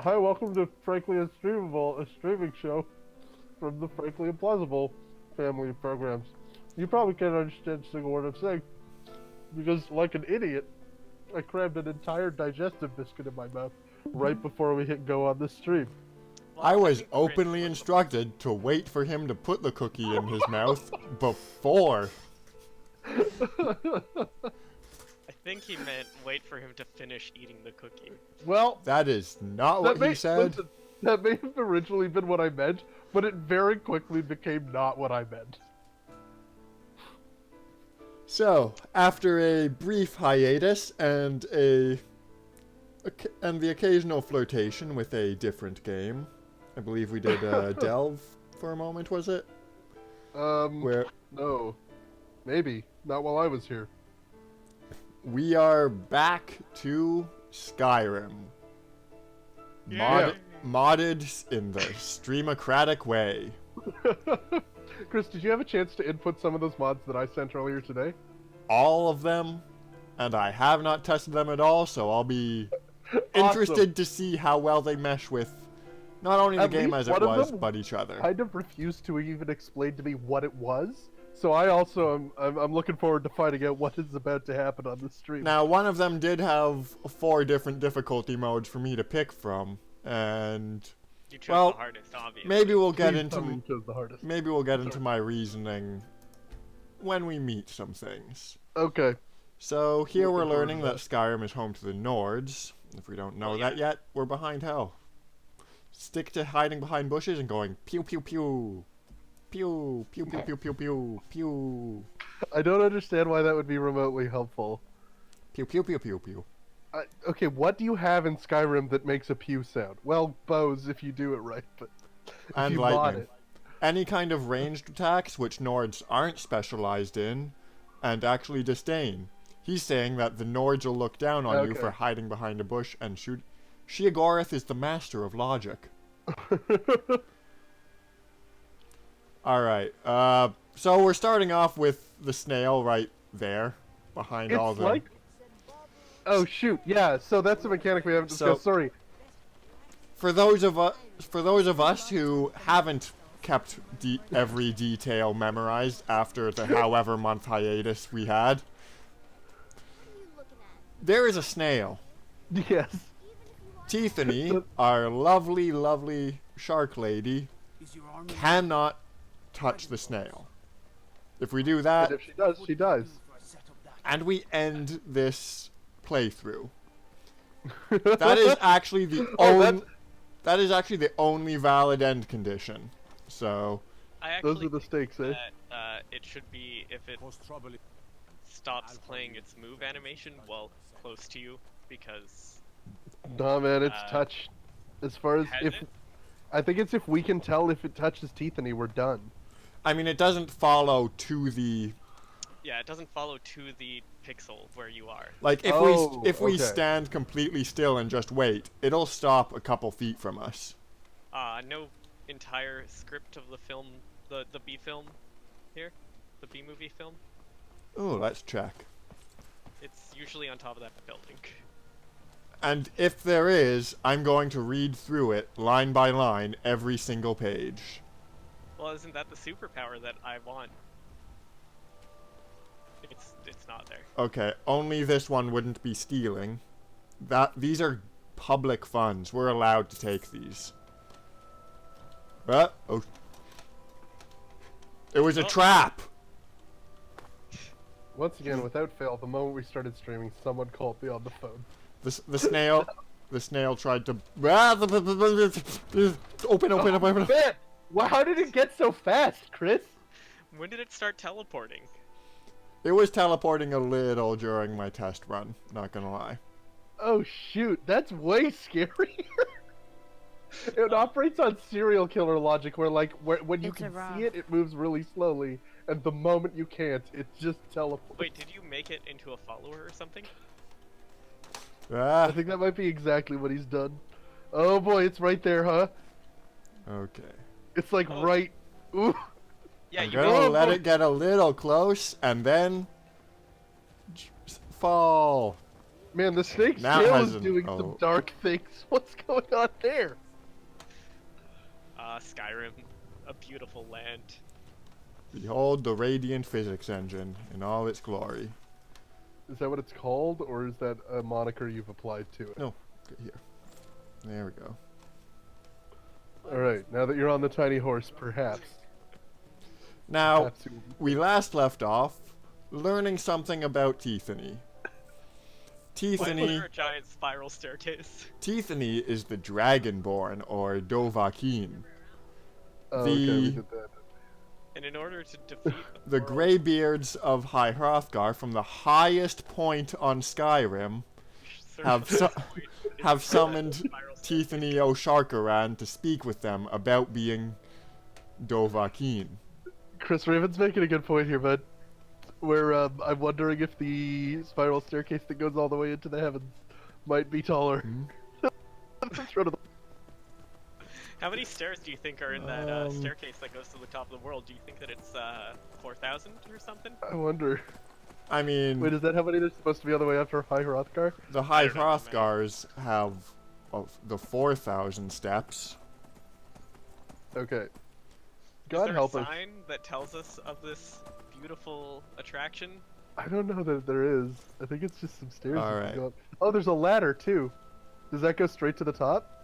Hi, welcome to Frankly Unstreamable, a streaming show from the Frankly Implausible family of programs. You probably can't understand a single word I'm saying, because like an idiot, I crammed an entire digestive biscuit in my mouth right before we hit go on this stream. Well, I was think openly instructed to wait for him to put the cookie in his mouth before. I think he meant wait for him to finish eating the cookie. Well, That is not what he said. listen, that may have originally been what I meant, but it very quickly became not what I meant. So, after a brief hiatus and the occasional flirtation with a different game, I believe we did Delve for a moment, was it? Where No. Maybe. Not while I was here. we are back to Skyrim. Yeah. Modded in the Streamocratic way. Chris, did you have a chance to input some of those mods that I sent earlier today? All of them, and I have not tested them at all, so I'll be Awesome. interested to see how well they mesh with not only the At game least as it one of was, them but each other. Kind of refused to even explain to me what it was. So I also I'm looking forward to finding out what is about to happen on the stream. Now, one of them did have 4 different difficulty modes for me to pick from, and You chose Well, the hardest, obviously. maybe we'll get Please tell me into you chose the hardest. maybe we'll get into my reasoning when we meet some things. Okay. So here we're Looking forward learning to that Skyrim is home to the Nords. If we don't know Oh, that yeah. yet, we're behind hell. Stick to hiding behind bushes and going pew pew pew. Pew pew pew pew pew pew pew. I don't understand why that would be remotely helpful. Pew pew pew pew pew. Okay, what do you have in Skyrim that makes a pew sound? Well, bows if you do it right, but if And you bought lightning. it. Any kind of ranged attacks which Nords aren't specialized in and actually disdain. He's saying that the Nords will look down on you Okay. for hiding behind a bush and shoot. Sheogorath is the master of logic. Alright, so we're starting off with the snail right there, behind all It's the... like. Oh shoot! Yeah, so that's a mechanic we haven't So- discussed. Sorry. For those of us who haven't kept every detail memorized after the however month hiatus we had, there is a snail. Yes. Tiffany, our lovely, lovely shark lady, cannot touch the snail. If we do And that, if she does, she dies. and we end this playthrough, that is actually the Oh, only. That is actually the only valid end condition. So, I actually Those are the think stakes, eh? that it should be if it stops playing its move animation while close to you, because Nah, man, it's Uh, touch. As far as has if, it? I think it's if we can tell if it touches Tiffany, we're done. I mean, it doesn't follow to the yeah, it doesn't follow to the pixel where you are. like if Oh, we okay. stand completely still and just wait, it'll stop a couple feet from us. No entire script of the film, the B film here, the B movie film. Ooh, let's check. It's usually on top of that building. And if there is, I'm going to read through it line by line every single page. Well, isn't that the superpower that I want? It's not there. Okay, only this one wouldn't be stealing. These are public funds. We're allowed to take these. Oh. It was a Oh. trap. Once again, without fail, the moment we started streaming, someone called me on the phone. The snail tried to open. Man, how did it get so fast, Chris? When did it start teleporting? It was teleporting a little during my test run, not gonna lie. Oh shoot, that's way scarier. It operates on serial killer logic, where when you It's a can rock. see it, it moves really slowly, and the moment you can't, it just teleports. Wait, did you make it into a follower or something? I think that might be exactly what he's done. Oh boy, it's right there, huh? Okay. It's like Oh. right. Ooh. Yeah, I'm you gonna made it. let it get a little close, and then fall. Man, the snake's Now it tail has is an- doing oh. some dark things. What's going on there? Skyrim, a beautiful land. Behold the radiant physics engine in all its glory. Is that what it's called, or is that a moniker you've applied to it? No, here. There we go. Alright, now that you're on the tiny horse, perhaps. Now, Perhaps you- we last left off learning something about Teethany. Why is Teethany, there a giant spiral staircase? Teethany is the Dragonborn, or Dovahkiin. Oh, okay, we the- did that. And in order to defeat The world- Greybeards of High Hrothgar, from the highest point on Skyrim, have have summoned Spiral staircase. Teethany O'Sharkaran to speak with them about being Dovahkiin. Chris Raven's making a good point here, bud. Where I'm wondering if the spiral staircase that goes all the way into the heavens might be taller. That's one of the- How many stairs do you think are in that Um, staircase that goes to the top of the world? Do you think that it's 4,000 or something? I wonder. I mean, Wait, is that how many there's supposed to be on the way after High Hrothgar? the High I don't know how many. Hrothgars have the 4,000 steps. Okay. Is God there help a us. sign that tells us of this beautiful attraction? I don't know that there is. I think it's just some stairs. you can Alright. go up. Oh, there's a ladder too. Does that go straight to the top?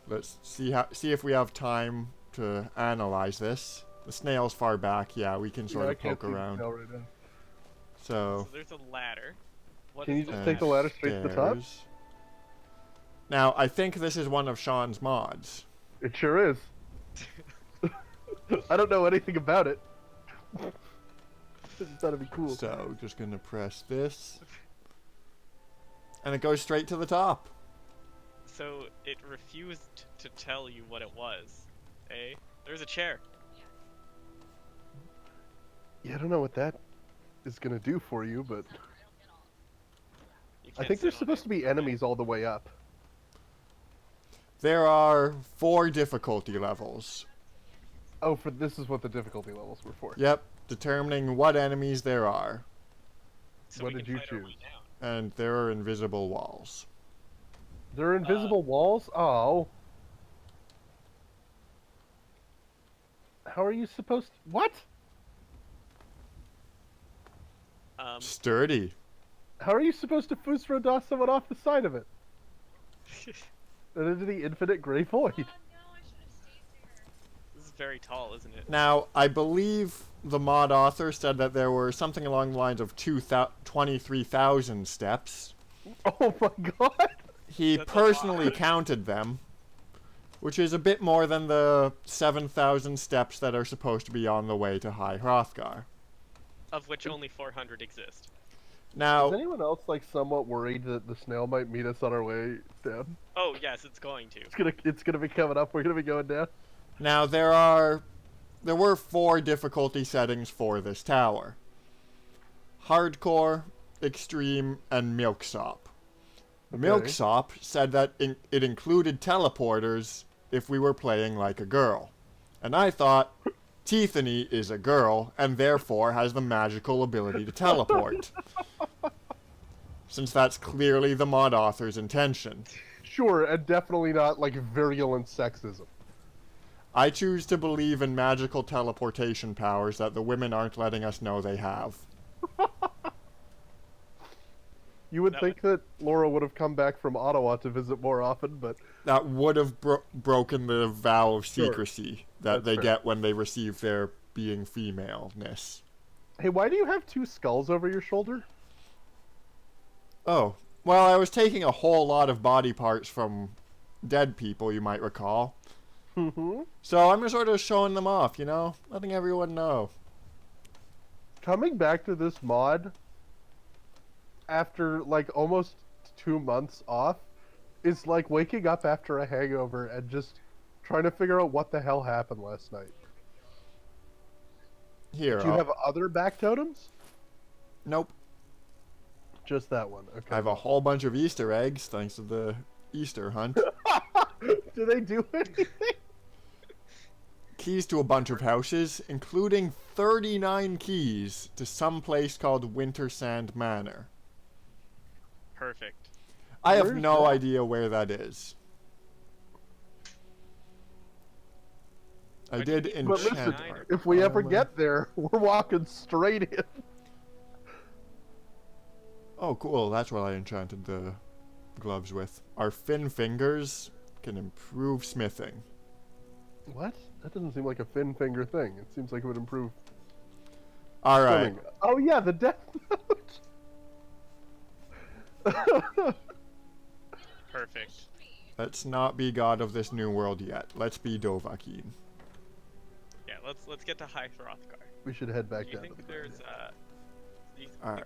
Let's see if we have time to analyze this. The snail's far back. Yeah, we can sort I of can't poke see the around. tail right now. So, So there's a ladder. What Can is you the just uh, take the ladder straight to the top? stairs. Now, I think this is one of Sean's mods. It sure is. I don't know anything about it. I just thought it'd be cool. So, just gonna press this. And it goes straight to the top. So it refused to tell you what it was. Eh? There's a chair. Yeah, I don't know what that is gonna do for you, but You I can't think there's sit on supposed it. to be enemies all the way up. There are 4 difficulty levels. Oh, this is what the difficulty levels were for. Yep, determining what enemies there are. So What we did can you fight our choose? way down. And there are invisible walls. There are invisible walls? Oh. How are you supposed to... What? Sturdy. How are you supposed to Fusrodas someone off the side of it? And into the infinite grey void. This is very tall, isn't it? Now, I believe the mod author said that there were something along the lines of 23,000 steps. Oh my god! He That's a personally lot. counted them, which is a bit more than the 7,000 steps that are supposed to be on the way to High Hrothgar. Of which only 400 exist. Now, Is anyone else like somewhat worried that the snail might meet us on our way down? Oh yes, it's going to. It's gonna be coming up, we're gonna be going down. there were 4 difficulty settings for this tower. Hardcore, Extreme, and Milksop. Milksop said that it included teleporters if we were playing like a girl. And I thought, Teethany is a girl, and therefore has the magical ability to teleport. Since that's clearly the mod author's intention. Sure, and definitely not like virulent sexism. I choose to believe in magical teleportation powers that the women aren't letting us know they have. You would That think that Laura would have come back from Ottawa to visit more often, but That would have broken the vow of Sure. secrecy that That's they fair. get when they receive their being femaleness. hey, why do you have 2 skulls over your shoulder? Oh, well, I was taking a whole lot of body parts from dead people, you might recall. Mm-hmm. So I'm just sort of showing them off, you know? Letting everyone know. Coming back to this mod after like almost 2 months off is like waking up after a hangover and just trying to figure out what the hell happened last night. Here, Do you have other back totems? nope. Just that one. Okay. I have a whole bunch of Easter eggs thanks to the Easter hunt. Do they do anything? Keys to a bunch of houses, including 39 keys to some place called Wintersand Manor. Perfect. I have Where's no that? idea where that is. I Why do you did need But enchant listen, art. if we ever Armor. get there, we're walking straight in. Oh, cool. That's what I enchanted the gloves with. Our fin fingers can improve smithing. What? That doesn't seem like a fin finger thing. It seems like it would improve All right. swimming. Oh yeah, the death note. Perfect. Let's not be god of this new world yet. Let's be Dovahkiin. Yeah, let's get to High Hrothgar. We should head back Do you down to think the there's All right.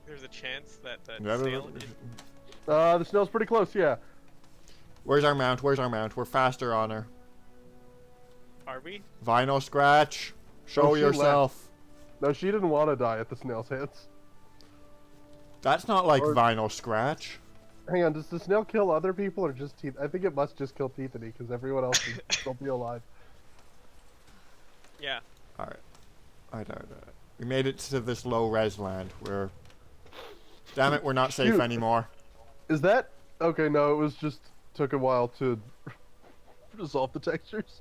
there's a chance that the Never- snail is The snail's pretty close, yeah. Where's our mount? Where's our mount? We're faster on her. Are we? Vinyl scratch. Show Oh, she yourself. No, she didn't want to die at the snail's hands. That's not like Or- vinyl scratch. Hang on, does the snail kill other people or just Teeth? I think it must just kill Teethany because everyone else is still be alive. Yeah. All right. All right. We made it to this low res land where. Damn it, we're not safe Shoot. anymore. Is that okay? No, it was just took a while to resolve the textures.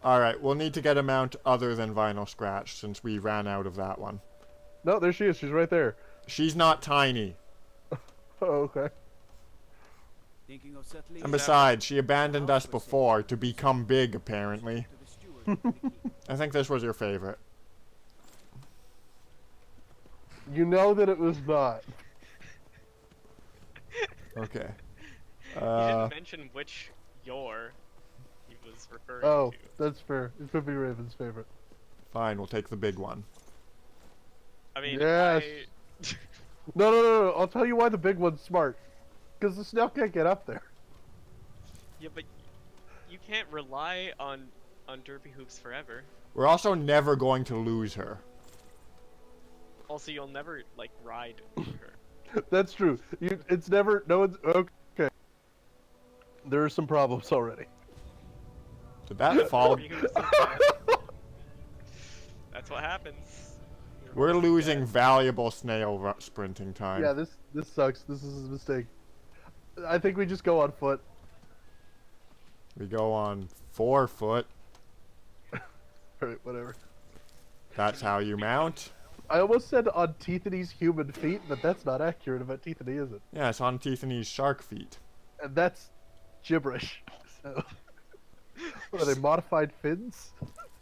All right, we'll need to get a mount other than vinyl scratch since we ran out of that one. No, there she is. She's right there. She's not tiny. Oh, okay. Thinking of settling And besides, she abandoned us before to become big, apparently. to the steward of the king. I think this was your favorite. You know that it was not. Okay. He didn't mention which your he was referring Oh, to. that's fair. It could be Raven's favorite. Fine, we'll take the big one. I mean, Yes. No. I'll tell you why the big one's smart. Because the snail can't get up there. Yeah, but you can't rely on Derpy Hoops forever. We're also never going to lose her. Also, you'll never like ride her. That's true. It's never. No one's. Okay. There are some problems already. Did that fall? Derpy Hoops is bad. That's what happens. We're losing valuable snail sprinting time. Yeah, this sucks. This is a mistake. I think we just go on foot. We go on 4 foot. Alright, whatever. That's how you mount. I almost said on Teethany's human feet, but that's not accurate about Teethany, is it? Yeah, it's on Teethany's shark feet. And that's gibberish. So, what are they, modified fins?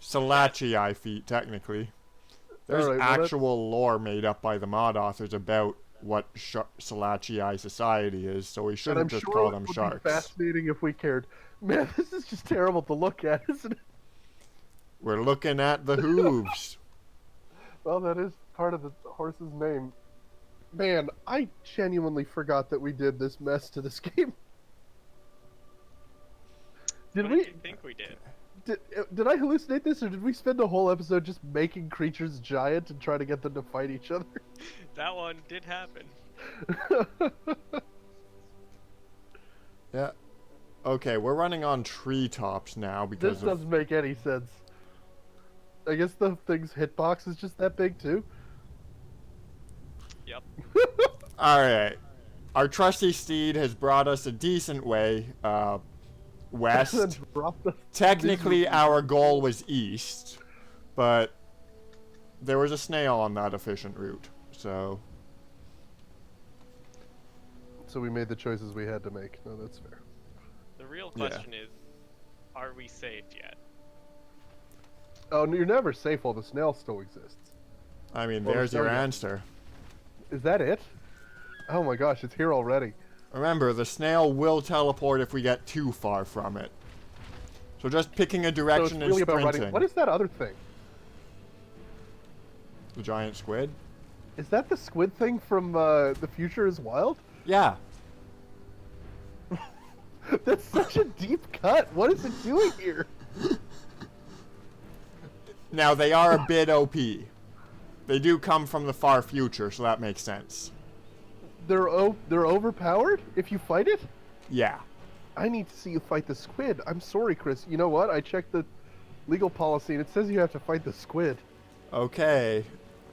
Salachii feet, technically. There's Alright, well, actual lore made up by the mod authors about what Salachii society is, so we And I'm shouldn't just sure call it them would sharks. be fascinating if we cared. Man, this is just terrible to look at, isn't it? We're looking at the hooves. Well, that is part of the horse's name. Man, I genuinely forgot that we did this mess to this game. Did What we? did you think we did? Did I hallucinate this, or did we spend a whole episode just making creatures giant and trying to get them to fight each other? That one did happen. Yeah. Okay, we're running on treetops now because This of... doesn't make any sense. I guess the thing's hitbox is just that big too. Yep. Alright. Our trusty steed has brought us a decent way, west. And dropped us. Technically, our goal was east, but there was a snail on that efficient route, so... So we made the choices we had to make. No, that's fair. The real Yeah. question is, are we saved yet? Oh, you're never safe while the snail still exists. I mean, Well, there's your there we go. answer. Is that it? Oh my gosh, it's here already. Remember, the snail will teleport if we get too far from it. So just picking a So it's direction really and about sprinting. running. What is that other thing? The giant squid? Is that the squid thing from The Future is Wild? Yeah. That's such a deep cut. What is it doing here? Now, they are a bit OP. They do come from the far future, so that makes sense. They're overpowered if you fight it? Yeah. I need to see you fight the squid. I'm sorry, Chris. You know what? I checked the legal policy and it says you have to fight the squid. Okay.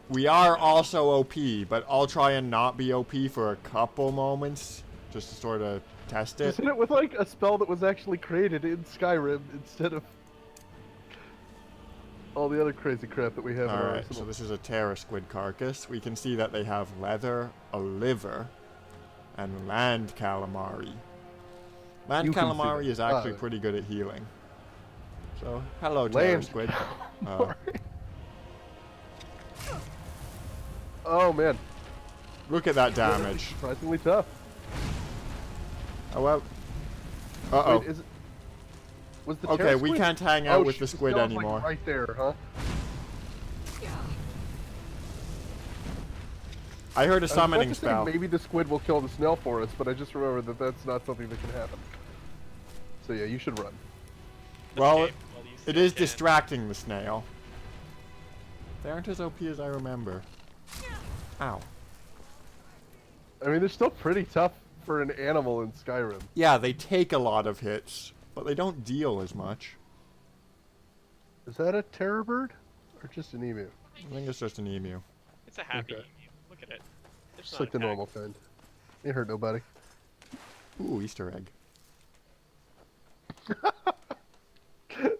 We are also OP, but I'll try and not be OP for a couple moments, just to sort of test it. Just hit it with like a spell that was actually created in Skyrim instead of all the other crazy crap that we have in our Alright, arsenal. so this is a Terra Squid carcass. We can see that they have leather, a liver, and land calamari. Land You can see calamari that. is actually pretty good at healing. So, hello Terra Land Squid. Oh man, Look at that damage. surprisingly tough. Oh well. Uh-oh. Wait, is it... Was the Okay, Terra we squid? can't hang out Oh, with shit, the squid snail's, anymore. Like, right there, huh? I heard a I was about summoning to say spell. maybe the squid will kill the snail for us, but I just remembered that that's not something that can happen. So yeah, you should run. Well, Escape while you it still is can. distracting the snail. They aren't as OP as I remember. Ow. I mean, they're still pretty tough for an animal in Skyrim. Yeah, they take a lot of hits, but they don't deal as much. Is that a terror bird? Or just an emu? I think it's just an emu. It's a happy Okay. emu. Look at it. It's Just not like the attacked. normal kind. It hurt nobody. Ooh, Easter egg.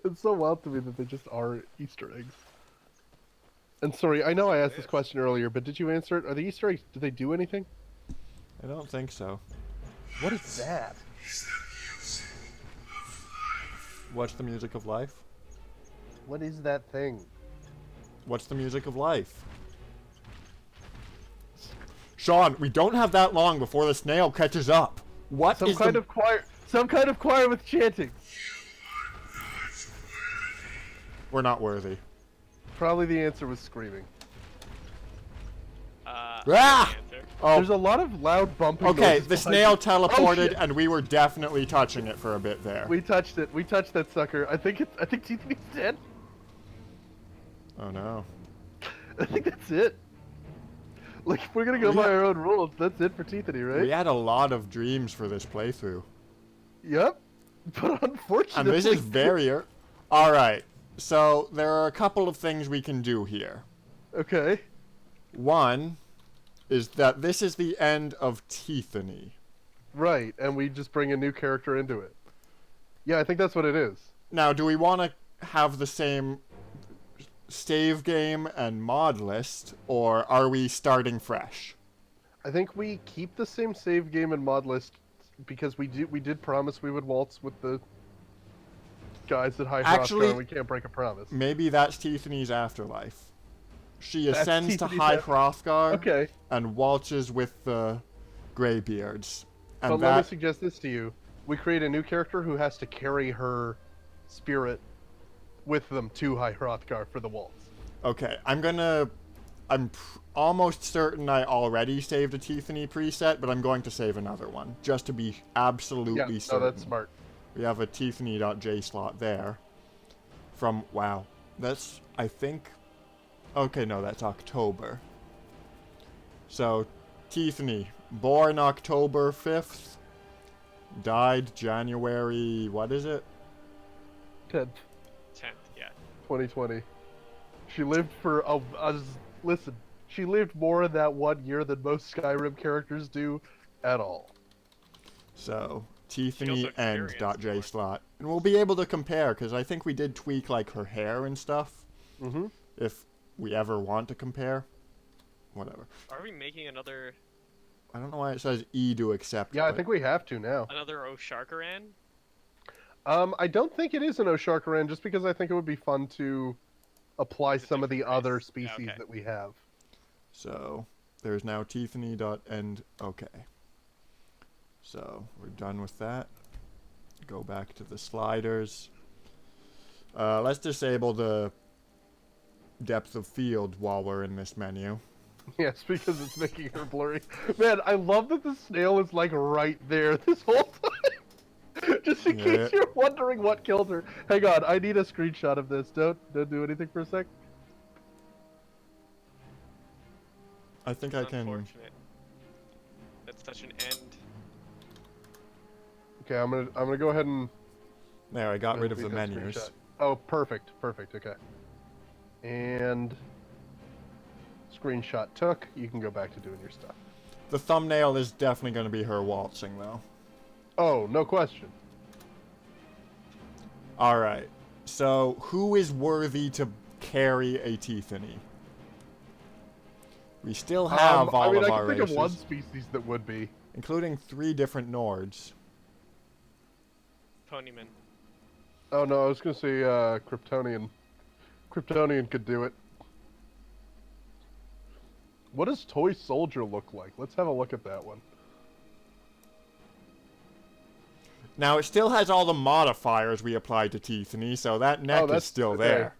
It's so wild to me that they just are Easter eggs. And sorry, I know I asked this question earlier, but did you answer it? Are the Easter eggs, do they do anything? I don't think so. What is that? What's the music of life? What is that thing? What's the music of life? Sean, we don't have that long before the snail catches up. What Some is kind the... of choir. Some kind of choir with chanting. We're not worthy. Probably the answer was screaming. Ah! Answer. Oh, There's a lot of loud bumping. okay, noises the behind snail you. teleported, Oh, shit. and we were definitely touching it for a bit there. We touched it. We touched that sucker. I think Tiffany's dead. Oh no. I think that's it. Like, if we're gonna go We by ha- our own rules, that's it for Tiffany, right? We had a lot of dreams for this playthrough. Yep. But unfortunately... And this is very... Alright, so there are a couple of things we can do here. Okay. One is that this is the end of Tiffany. Right, and we just bring a new character into it. Yeah, I think that's what it is. Now, do we want to have the same save game and mod list, or are we starting fresh? I think we keep the same save game and mod list because we did promise we would waltz with the guys at High Actually- Hrothgar, and we can't break a promise. Maybe that's Tiffany's afterlife. She That's ascends to Tiffany's High af- Hrothgar Okay, and waltzes with the Greybeards. And but let me that... suggest this to you. We create a new character who has to carry her spirit with them to High Hrothgar for the waltz. Okay, I'm almost certain I already saved a Tiffany preset, but I'm going to save another one, just to be absolutely Yeah, certain. no, that's smart. We have a Tiffany.j slot there. From, wow, that's, I think, okay, no, that's October. So, Tiffany, born October 5th, died January, what is it? 10th, 10th, yeah. 2020. She lived for listen. She lived more in that 1 year than most Skyrim characters do, at all. So, She Tiffany also and experienced .j more. slot. And we'll be able to compare, because I think we did tweak, like, her hair and stuff. Mm-hmm. If we ever want to compare. Whatever. Are we making another I don't know why it says E to accept. Yeah, I but- think we have to now. Osharkaran? I don't think it is an Osharkaran, just because I think it would be fun to apply It's a some of the different other race. Yeah, species okay. that we have. So, there's now Tiffany.end. Okay. So, we're done with that. Go back to the sliders. Let's disable the depth of field while we're in this menu. Yes, because it's making her blurry. Man, I love that the snail is like right there this whole time. Just in Yeah. case you're wondering what killed her. Hang on, I need a screenshot of this. Don't do anything for a sec. I think I can... Unfortunate. That's such an end. Okay, I'm gonna go ahead and There, I got rid of the delete that menus. screenshot. Oh, perfect, okay. And Screenshot took. You can go back to doing your stuff. The thumbnail is definitely going to be her waltzing, though. Oh, no question. Alright. So, who is worthy to carry a Tiffany? We still have all of our I can think races, of one species that would be. including 3 different Nords. Ponyman. Oh no, I was gonna say Kryptonian. Kryptonian could do it. What does Toy Soldier look like? Let's have a look at that one. Now, it still has all the modifiers we applied to Tiffany, so that neck is that's still okay. there.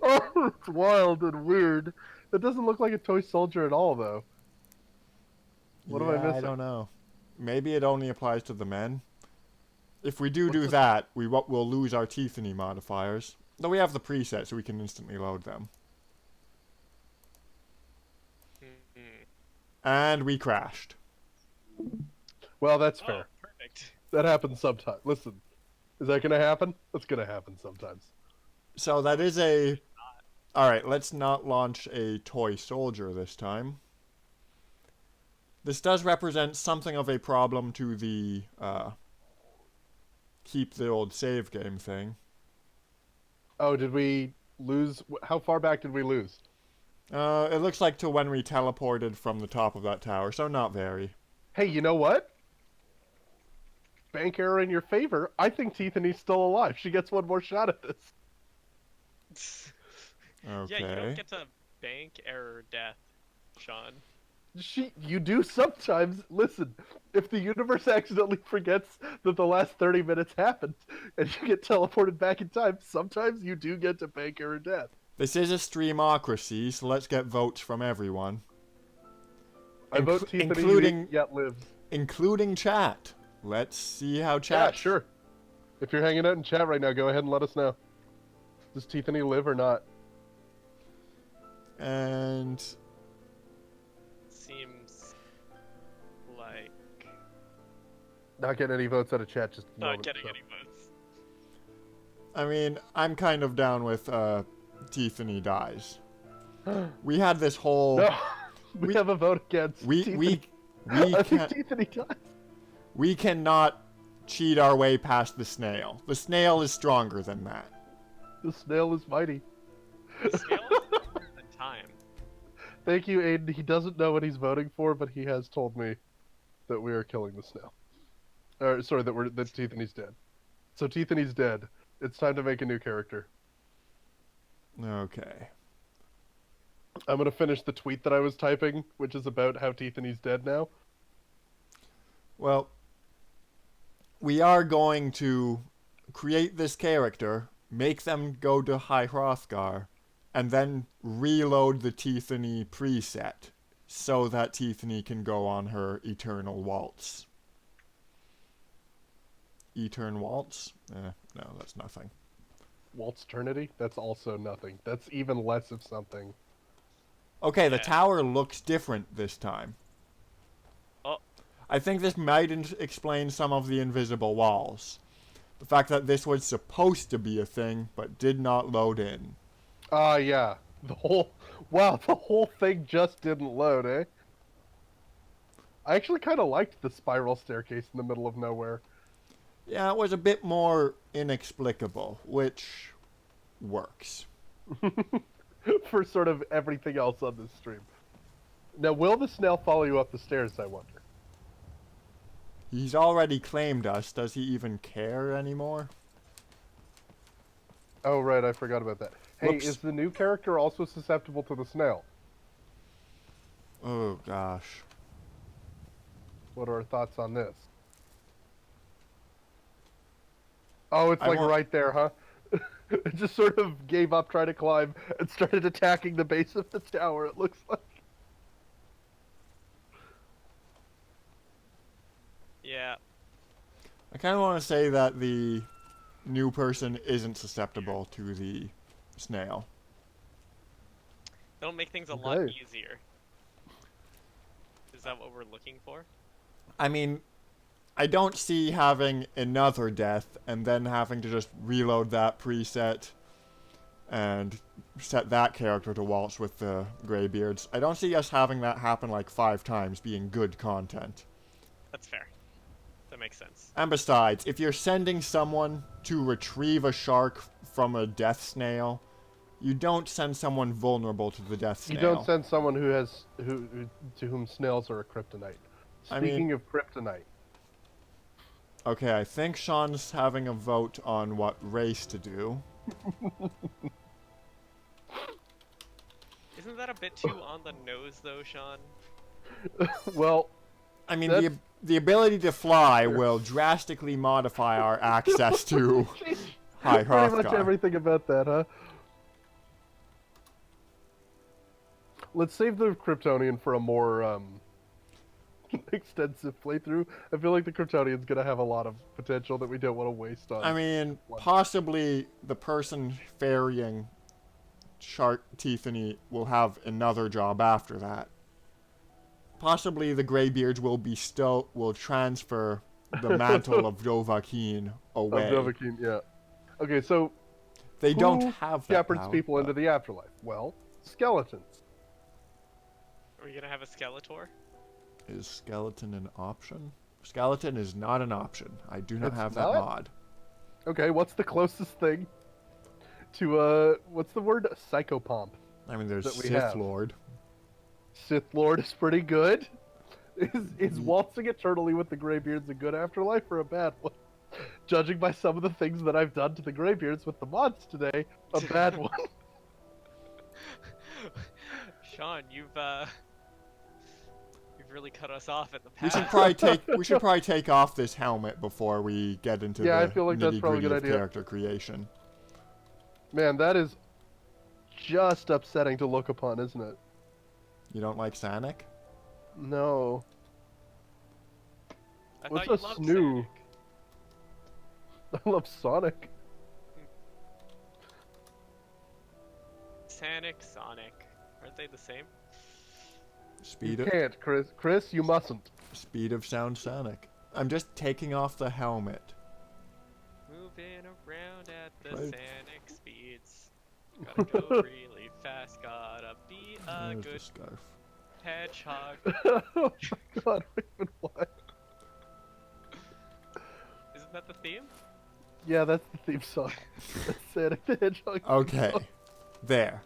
Oh, it's wild and weird. It doesn't look like a Toy Soldier at all, though. What am I missing? I don't know. Maybe it only applies to the men. If we do that, we'll lose our Tiffany modifiers. Though we have the preset, so we can instantly load them. And we crashed. Well, that's Oh, fair. perfect. That happens sometimes. Listen, is that gonna happen? That's gonna happen sometimes. So that is a... Alright, let's not launch a toy soldier this time. This does represent something of a problem to the, keep the old save game thing. Oh, did we lose? How far back did we lose? It looks like to when we teleported from the top of that tower, so not very. Hey, you know what? Bank error in your favor. I think Tiffany's still alive. She gets one more shot at this. Okay. Yeah, you don't get to bank error death, Sean. You do sometimes. Listen, if the universe accidentally forgets that the last 30 minutes happened and you get teleported back in time, sometimes you do get to bank error death. This is a Streamocracy, so let's get votes from everyone. I vote Tiffany including yet lives. Including chat. Let's see how chat... Yeah, sure. If you're hanging out in chat right now, go ahead and let us know. Does Tiffany live or not? And... Seems like Not getting any votes out of chat, just not getting any votes. I mean, I'm kind of down with, Tiffany dies. We had this whole... No, we have a vote against Tiffany. I think Tiffany dies. We cannot cheat our way past the snail. The snail is stronger than that. The snail is mighty. The scale is longer than time. Thank you, Aiden. He doesn't know what he's voting for, but he has told me that we are killing the snail. Sorry, that Tiffany's dead. So Tiffany's dead. It's time to make a new character. Okay. I'm gonna finish the tweet that I was typing, which is about how Tiffany's dead now. Well, we are going to create this character, make them go to High Hrothgar, and then reload the Tiffany preset so that Tiffany can go on her Eternal Waltz. Etern Waltz? No, that's nothing. Waltz Eternity? That's also nothing. That's even less of something. Okay, the Yeah. tower looks different this time. Oh. I think this might explain some of the invisible walls. The fact that this was supposed to be a thing, but did not load in. Yeah. The whole thing just didn't load, eh? I actually kind of liked the spiral staircase in the middle of nowhere. Yeah, it was a bit more inexplicable, which works. For sort of everything else on this stream. Now, will the snail follow you up the stairs, I wonder? He's already claimed us. Does he even care anymore? Oh, right, I forgot about that. Hey, Whoops. is the new character also susceptible to the snail? Oh, gosh. What are our thoughts on this? Oh, it's I like want- right there, huh? It just sort of gave up trying to climb and started attacking the base of the tower, it looks like. Yeah. I kind of want to say that the new person isn't susceptible to the snail. That'll make things a lot Okay. easier. Is that what we're looking for? I mean, I don't see having another death and then having to just reload that preset and set that character to waltz with the Greybeards. I don't see us having that happen like 5 times being good content. That's fair. That makes sense. And besides, if you're sending someone to retrieve a shark from a death snail, you don't send someone vulnerable to the death snail. You don't send someone who to whom snails are a kryptonite. Speaking of kryptonite. Okay, I think Sean's having a vote on what race to do. Isn't that a bit too on the nose, though, Sean? Well, I mean, the ability to fly will drastically modify our access to High Hrothgar. pretty much everything about that, huh? Let's save the Kryptonian for a more extensive playthrough. I feel like the Kryptonian's gonna have a lot of potential that we don't want to waste on. I mean, possibly the person ferrying Shark Tiffany will have another job after that. Possibly the Greybeards will transfer the mantle of Dovahkiin away. Of Dovahkiin, yeah. Okay, so They who don't have that shepherds power, people but- into the afterlife? Well, skeletons. Are we gonna have a Skeletor? Is skeleton an option? Skeleton is not an option. I do not It's have that not? mod. Okay, what's the closest thing to what's the word? Psychopomp. I mean, there's That we Sith have. Lord. Sith Lord is pretty good. Is waltzing eternally with the Greybeards a good afterlife or a bad one? Judging by some of the things that I've done to the Greybeards with the mods today, a bad one. Sean, you've really cut us off at the We path. should probably take off this helmet before we get into Yeah, I the feel like that's probably a nitty-gritty good of idea. character creation. Man, that is just upsetting to look upon, isn't it? You don't like Sanic? No. I What's thought a you loved snoo? Sonic. I love Sonic. Sonic. Aren't they the same? Speed You of can't, Chris. Chris, you mustn't. speed of sound Sonic. I'm just taking off the helmet. Moving around at the Right. Sonic speeds. Gotta go really fast. Gotta be a There's the good scarf. hedgehog. Oh my god, Raven, what? Isn't that the theme? Yeah, that's the theme song. That's Sonic the Hedgehog. theme Okay, song. there.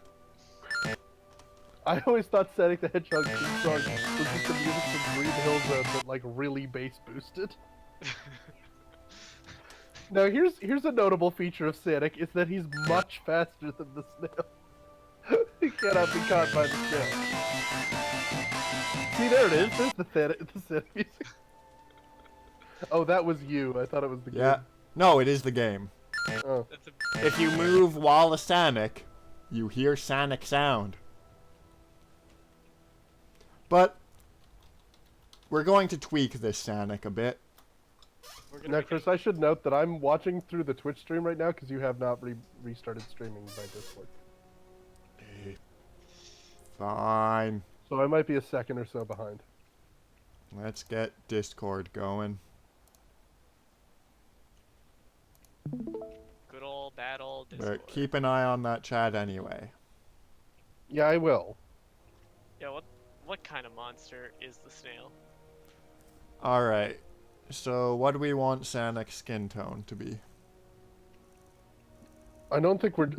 I always thought Sonic the Hedgehog theme song was just the music from Green Hill Zone, but like really bass boosted. Now here's a notable feature of Sonic is that he's much faster than the snail. He cannot be caught by the snail. See, there it is. There's the Sonic music. Oh, that was you. I thought it was the Yeah. No, it is the game. game. Oh. That's a If you move while a Sanic, you hear Sanic sound. But we're going to tweak this Sanic a bit. we're gonna Now, make it- Chris, I should note that I'm watching through the Twitch stream right now because you have not restarted streaming by Discord. Fine. So I might be a second or so behind. Let's get Discord going. good old bad old But Discord. keep an eye on that chat anyway. Yeah, I will. Yeah, what kind of monster is the snail? Alright. So what do we want Sanic's skin tone to be? I don't think we're.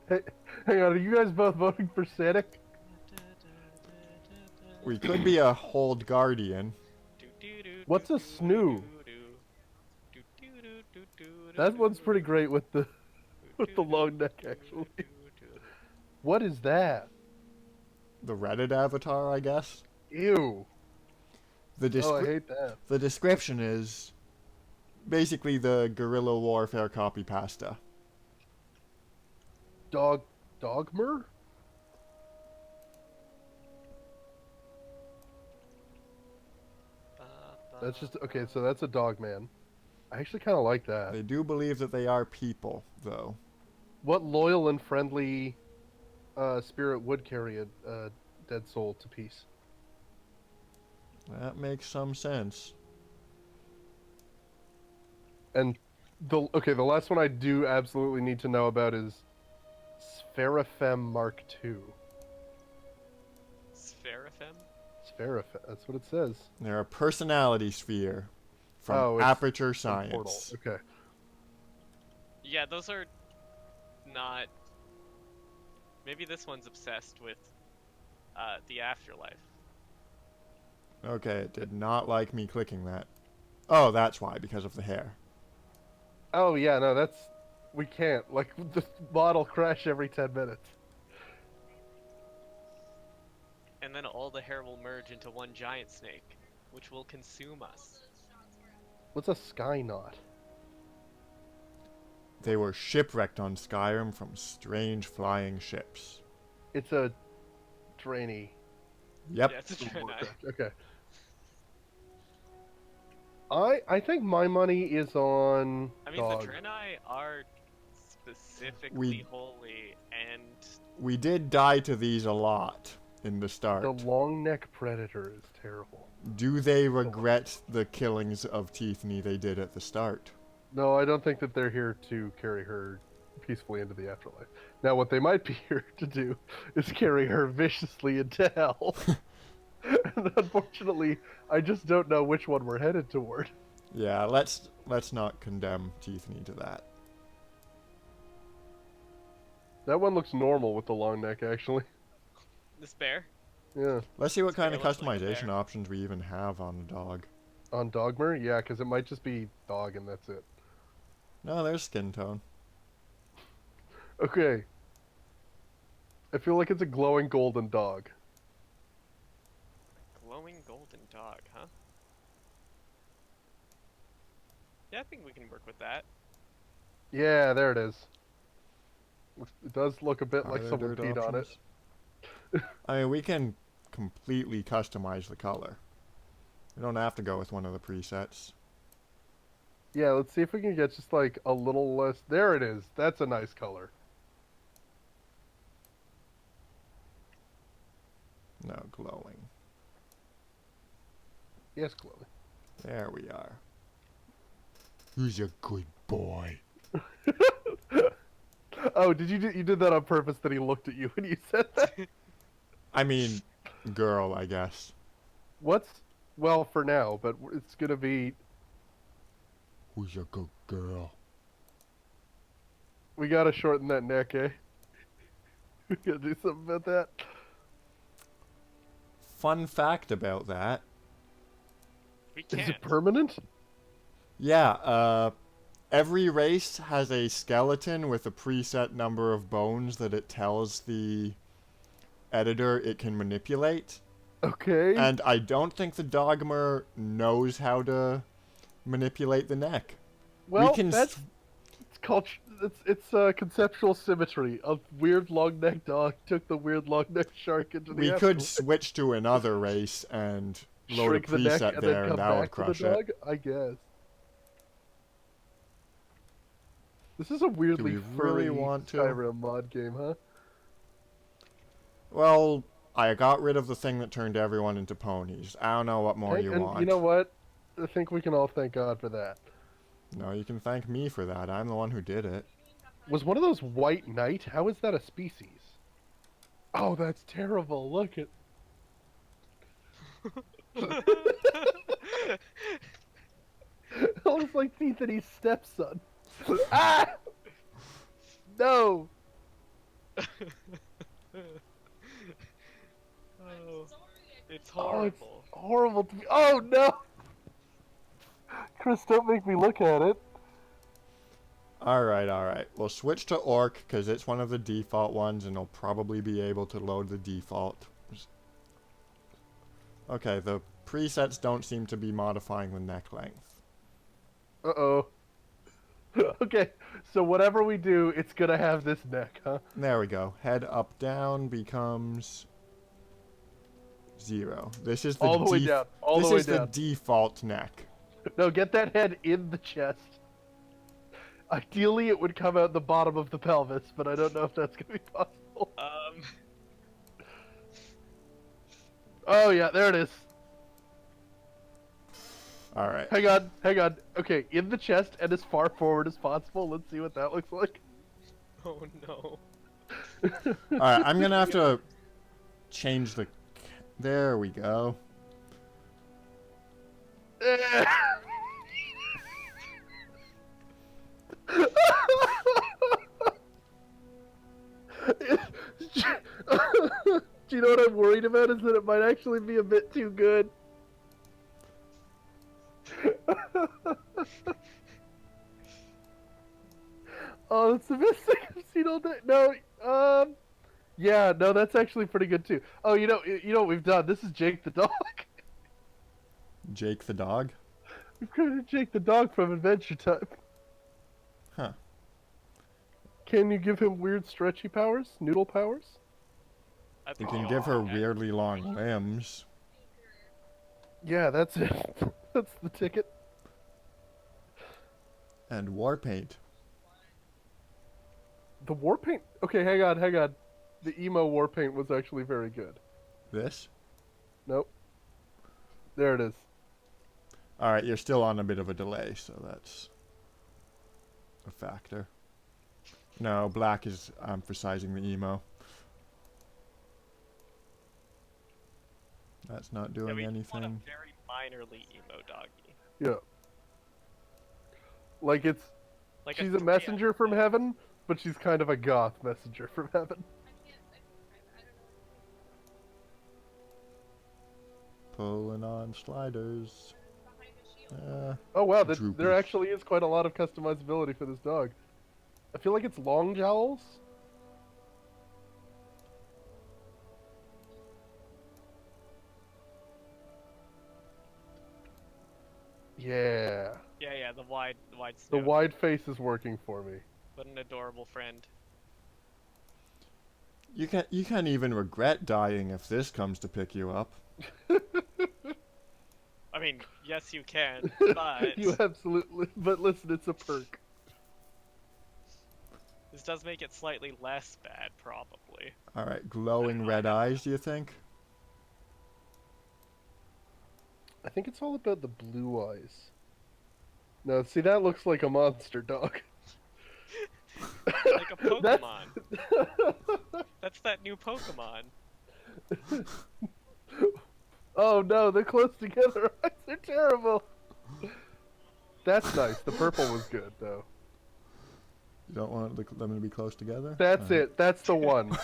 Hey, hang on, are you guys both voting for Sonic? We could be a Hold Guardian. What's a snoo? That one's pretty great with the long neck, actually. What is that? The Reddit avatar, I guess. Ew. The, Oh, I hate that. the description is basically the guerrilla warfare copy pasta. Dogmer? That's just okay. So that's a dog man. I actually kind of like that. They do believe that they are people, though. What loyal and friendly spirit would carry a dead soul to peace? That makes some sense. And The last one I do absolutely need to know about is Seraphim Mark II. Seraphim? Seraphim, that's what it says. They're a personality sphere from Oh, it's Aperture from Portal. Science. Okay. Yeah, those are not. Maybe this one's obsessed with the afterlife. Okay, it did not like me clicking that. Oh, that's why, because of the hair. Oh yeah, no, that's we can't. Like the model crash every 10 minutes. And then all the hair will merge into one giant snake, which will consume us. What's a sky knot? They were shipwrecked on Skyrim from strange flying ships. It's a drainy. Yep. Yeah, it's a Draenei. Okay. I think my money is on I mean, dog. the Draenei are specifically holy, and We did die to these a lot in the start. The long neck predator is terrible. Do they regret the killings of Teethany they did at the start? No, I don't think that they're here to carry her peacefully into the afterlife. Now, what they might be here to do is carry her viciously into hell. And unfortunately, I just don't know which one we're headed toward. Yeah, let's not condemn Teethany to that. That one looks normal with the long neck, actually. this bear. Yeah. Let's see what It's kind of very much like a customization bear. options we even have on the dog. On Dogmer? Yeah, because it might just be dog and that's it. No, there's skin tone. Okay. I feel like it's a glowing golden dog. Glowing golden dog, huh? Yeah, I think we can work with that. Yeah, there it is. It does look a bit Are like there someone dirt peed on it. options? I mean, we can completely customize the color. We don't have to go with one of the presets. Yeah, let's see if we can get just like a little less. There it is. That's a nice color. No, glowing. Yes, glowing. There we are. Who's a good boy? Oh, you did that on purpose that he looked at you when you said that? I mean, girl, I guess. Well, for now, but it's gonna be. Who's a good girl? We gotta shorten that neck, eh? We gotta do something about that. Fun fact about that. We Is can't. it permanent? Yeah, every race has a skeleton with a preset number of bones that it tells the editor it can manipulate. Okay. And I don't think the Dogmer knows how to manipulate the neck. Well, we can it's called it's conceptual symmetry. A weird long neck dog took the weird long neck shark into the. we could afterlife. switch to another race and load Shrink a the neck preset and there then and come that would back to crush the it. dog. I guess. This is a weirdly we furry really want to? Skyrim mod game, huh? Well, I got rid of the thing that turned everyone into ponies. I don't know what more you want. You know what? I think we can all thank God for that. No, you can thank me for that. I'm the one who did it. Was one of those white knight? How is that a species? Oh, that's terrible. Look at. It looks like Teethany's stepson. Ah! No! Oh, it's Oh, it's horrible. horrible to me. Oh no! Chris, don't make me look at it. Alright. We'll switch to Orc, because it's one of the default ones, and it'll probably be able to load the default. Okay, the presets don't seem to be modifying the neck length. Uh-oh. Okay, so whatever we do, it's gonna have this neck, huh? There we go. Head up, down becomes 0. This is the All the way down. All the way This is the down. default neck. No, get that head in the chest. Ideally, it would come out the bottom of the pelvis, but I don't know if that's gonna be possible. Oh yeah, there it is. All right. Hang on, hang on. Okay, in the chest and as far forward as possible. Let's see what that looks like. Oh no. All right. I'm gonna have to change the. There we go. Do you know what I'm worried about is that it might actually be a bit too good. Oh, that's the best thing I've seen all day. No, yeah, no, that's actually pretty good too. Oh, you know what we've done? This is Jake the dog. Jake the dog. We've created Jake the dog from Adventure Time. Huh. Can you give him weird stretchy powers? Noodle powers? I You think can you give her all can. weirdly long limbs. Yeah, that's it. That's the ticket. And war paint. The war paint. Okay, hang on, hang on. The emo war paint was actually very good. This? Nope. There it is. Alright, you're still on a bit of a delay, so that's a factor. No, black is emphasizing the emo. That's not Yeah, doing we just want a anything. very minorly emo doggy. Yeah. Like it's Like she's a a messenger from heaven, but she's kind of a goth messenger from heaven. Pulling on sliders. Oh wow, Droopy. there actually is quite a lot of customizability for this dog. I feel like it's long jowls. Yeah. Yeah, the wide The snout. wide face is working for me. What an adorable friend. You can't even regret dying if this comes to pick you up. I mean, yes you can, but You absolutely. But listen, it's a perk. this does make it slightly less bad, probably. Alright, glowing red eyes, do you think? I think it's all about the blue eyes. No, see, that looks like a monster dog. Like a Pokemon. That's that new Pokemon. Oh no, they're close together. They're terrible. That's nice. The purple was good, though. You don't want them to be close together? That's it. That's the one.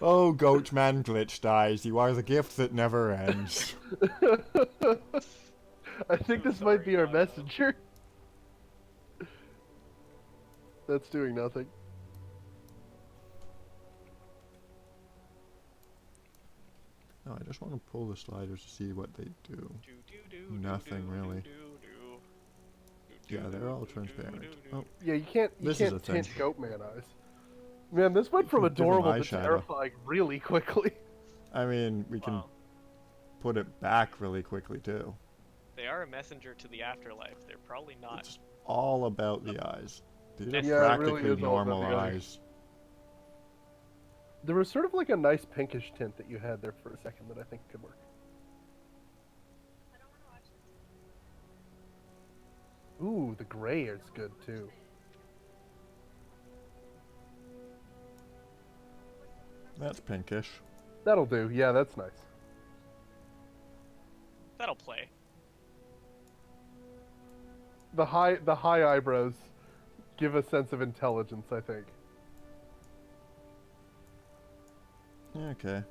Oh, Goatman Glitch Eyes, you are the gift that never ends. I think this might be our messenger. That's doing nothing. No, I just want to pull the sliders to see what they do. Nothing, really. Yeah, they're all transparent. Oh, Yeah, you can't This is a tint thing. Goatman eyes. Man, this went from Give 'em adorable to eyeshadow. terrifying really quickly. I mean, we can Wow. put it back really quickly, too. They are a messenger to the afterlife. They're probably not. It's all about the eyes. These are Yeah, it really practically is all about normal the eyes. eyes. There was sort of like a nice pinkish tint that you had there for a second that I think could work. Ooh, the gray is good too. That's pinkish. That'll do. Yeah, that's nice. That'll play. The high eyebrows give a sense of intelligence, I think. Yeah, okay.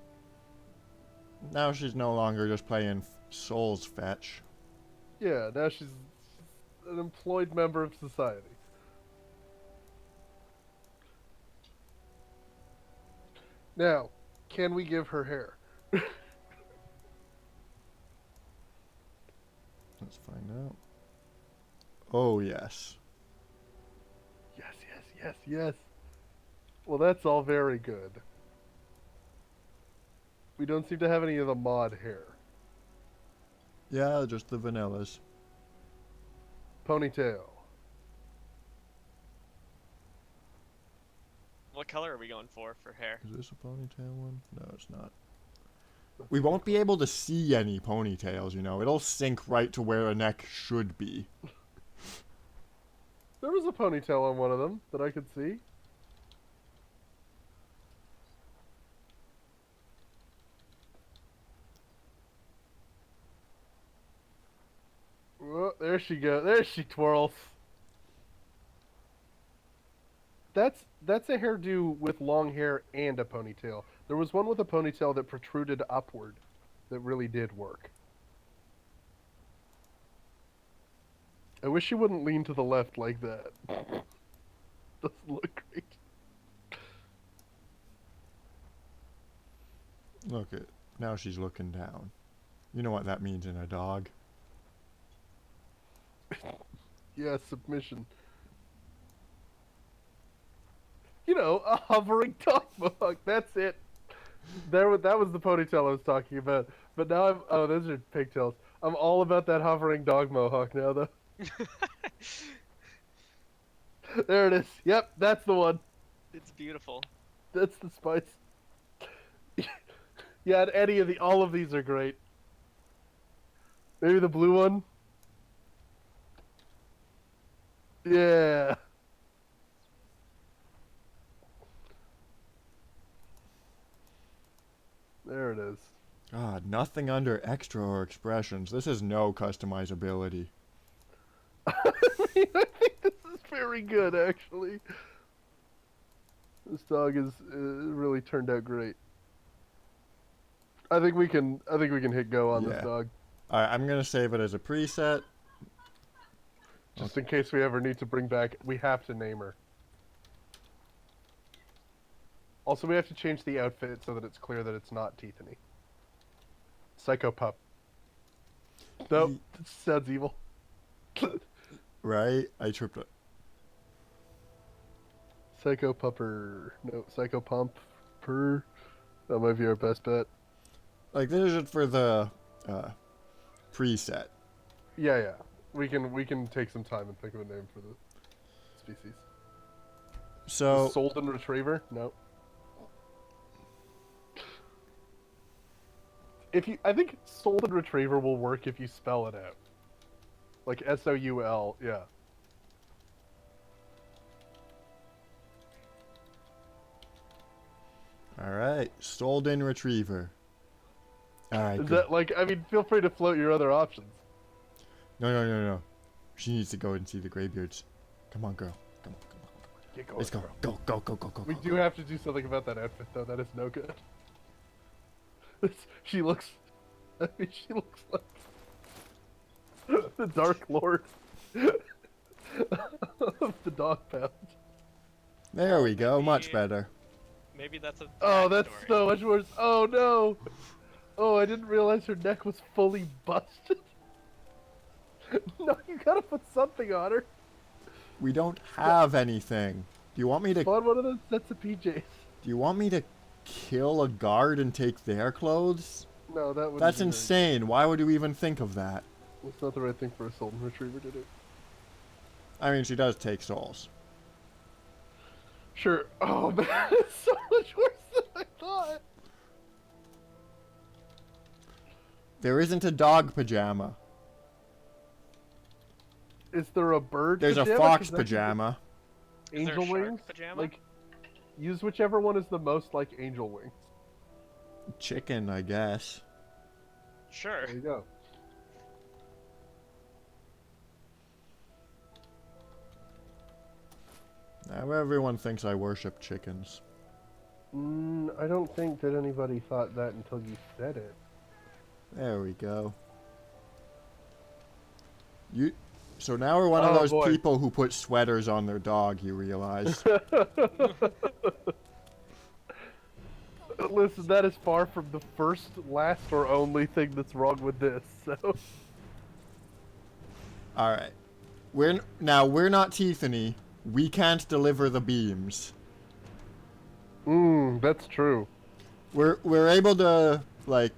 Now she's no longer just playing Souls Fetch. Yeah, now she's an employed member of society. Now, can we give her hair? Let's find out. Oh, yes. Yes, yes, yes, yes. Well, that's all very good. We don't seem to have any of the mod hair. Yeah, just the vanillas. Ponytail. What color are we going for hair? Is this a ponytail one? No, it's not. we won't be able to see any ponytails, you know. It'll sink right to where a neck should be. There was a ponytail on one of them that I could see. Oh, there she goes. There she twirls. That's a hairdo with long hair and a ponytail. There was one with a ponytail that protruded upward that really did work. I wish she wouldn't lean to the left like that. Doesn't look great. Look at, now she's looking down. You know what that means in a dog. Yeah, submission. You know, a hovering dog mohawk. That's it. That was the ponytail I was talking about. But now I'm... Oh, those are pigtails. I'm all about that hovering dog mohawk now, though. There it is. Yep, that's the one. It's beautiful. That's the spice. Yeah, and any of all of these are great. Maybe the blue one. Yeah. There it is. God, nothing under extra or expressions. This is no customizability. I mean, I think this is very good, actually. This dog is really turned out great. I think we can hit go on this dog. Alright, I'm gonna save it as a preset. Just in case we ever need to bring back, we have to name her. Also, we have to change the outfit so that it's clear that it's not Teethany. Psycho Pup. Nope, sounds evil. Right? I tripped it. Psycho Pupper. No, Psycho Pump. Per. That might be our best bet. Like, this is it for the preset. Yeah. We can take some time and think of a name for the species. So... Solden Retriever? No. I think Solden Retriever will work if you spell it out. Like S-O-U-L, yeah. Alright, Solden Retriever. Alright, Is that like, I mean, feel free to float your other options. No. She needs to go and see the graybeards. Come on, girl. Come on. Get going, Let's go. girl. Go. We do have to do something about that outfit, though. That is no good. She looks like the Dark Lord of the dog pound. There we go, much better. Maybe that's a. Oh, that's backstory. so much worse. Oh no! Oh, I didn't realize her neck was fully busted. No, you gotta put something on her. We don't have anything. Do you want me to... Spawn one of those sets of PJs. Do you want me to kill a guard and take their clothes? No, that would. That's insane. Why would you even think of that? It's not the right thing for a Solden Retriever to do. I mean, she does take souls. Sure. Oh man, it's so much worse than I thought. There isn't a dog pajama. Is there a bird? There's a pajama? fox 'Cause that could be pajama. Is there Angel a shark wings? pajama? Like, use whichever one is the most like angel wings. Chicken, I guess. Sure. There you go. Now everyone thinks I worship chickens. I don't think that anybody thought that until you said it. There we go. So now we're one of Oh, those boy. people who put sweaters on their dog, you realize. Listen, that is far from the first, last, or only thing that's wrong with this, so... Alright. We're not Teethany. We can't deliver the beams. That's true. We're able to, like,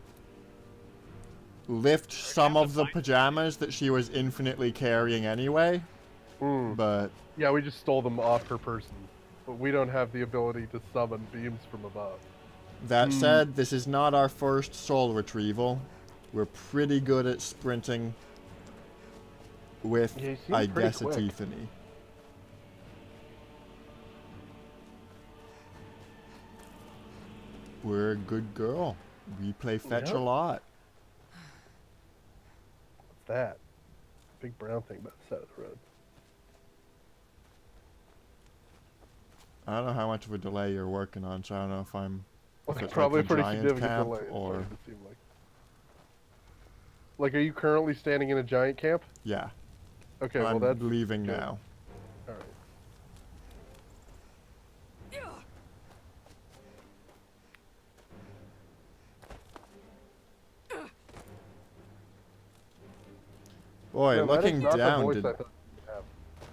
lift some of the pajamas that she was infinitely carrying anyway. But... Yeah, we just stole them off her person. But we don't have the ability to summon beams from above. That said, this is not our first soul retrieval. We're pretty good at sprinting with, Yeah, you seem I pretty guess, a quick. Tiffany. We're a good girl. We play fetch Yep. a lot. What's that? Big brown thing by the side of the road. I don't know how much of a delay you're working on, so I don't know if I'm... If it's Probably like a pretty giant significant camp delay. It's or... starting to seem like. Like, are you currently standing in a giant camp? Yeah. Okay, I'm well that's leaving good. now. All right. Boy, No, that is looking not the down voice did... I thought you'd have.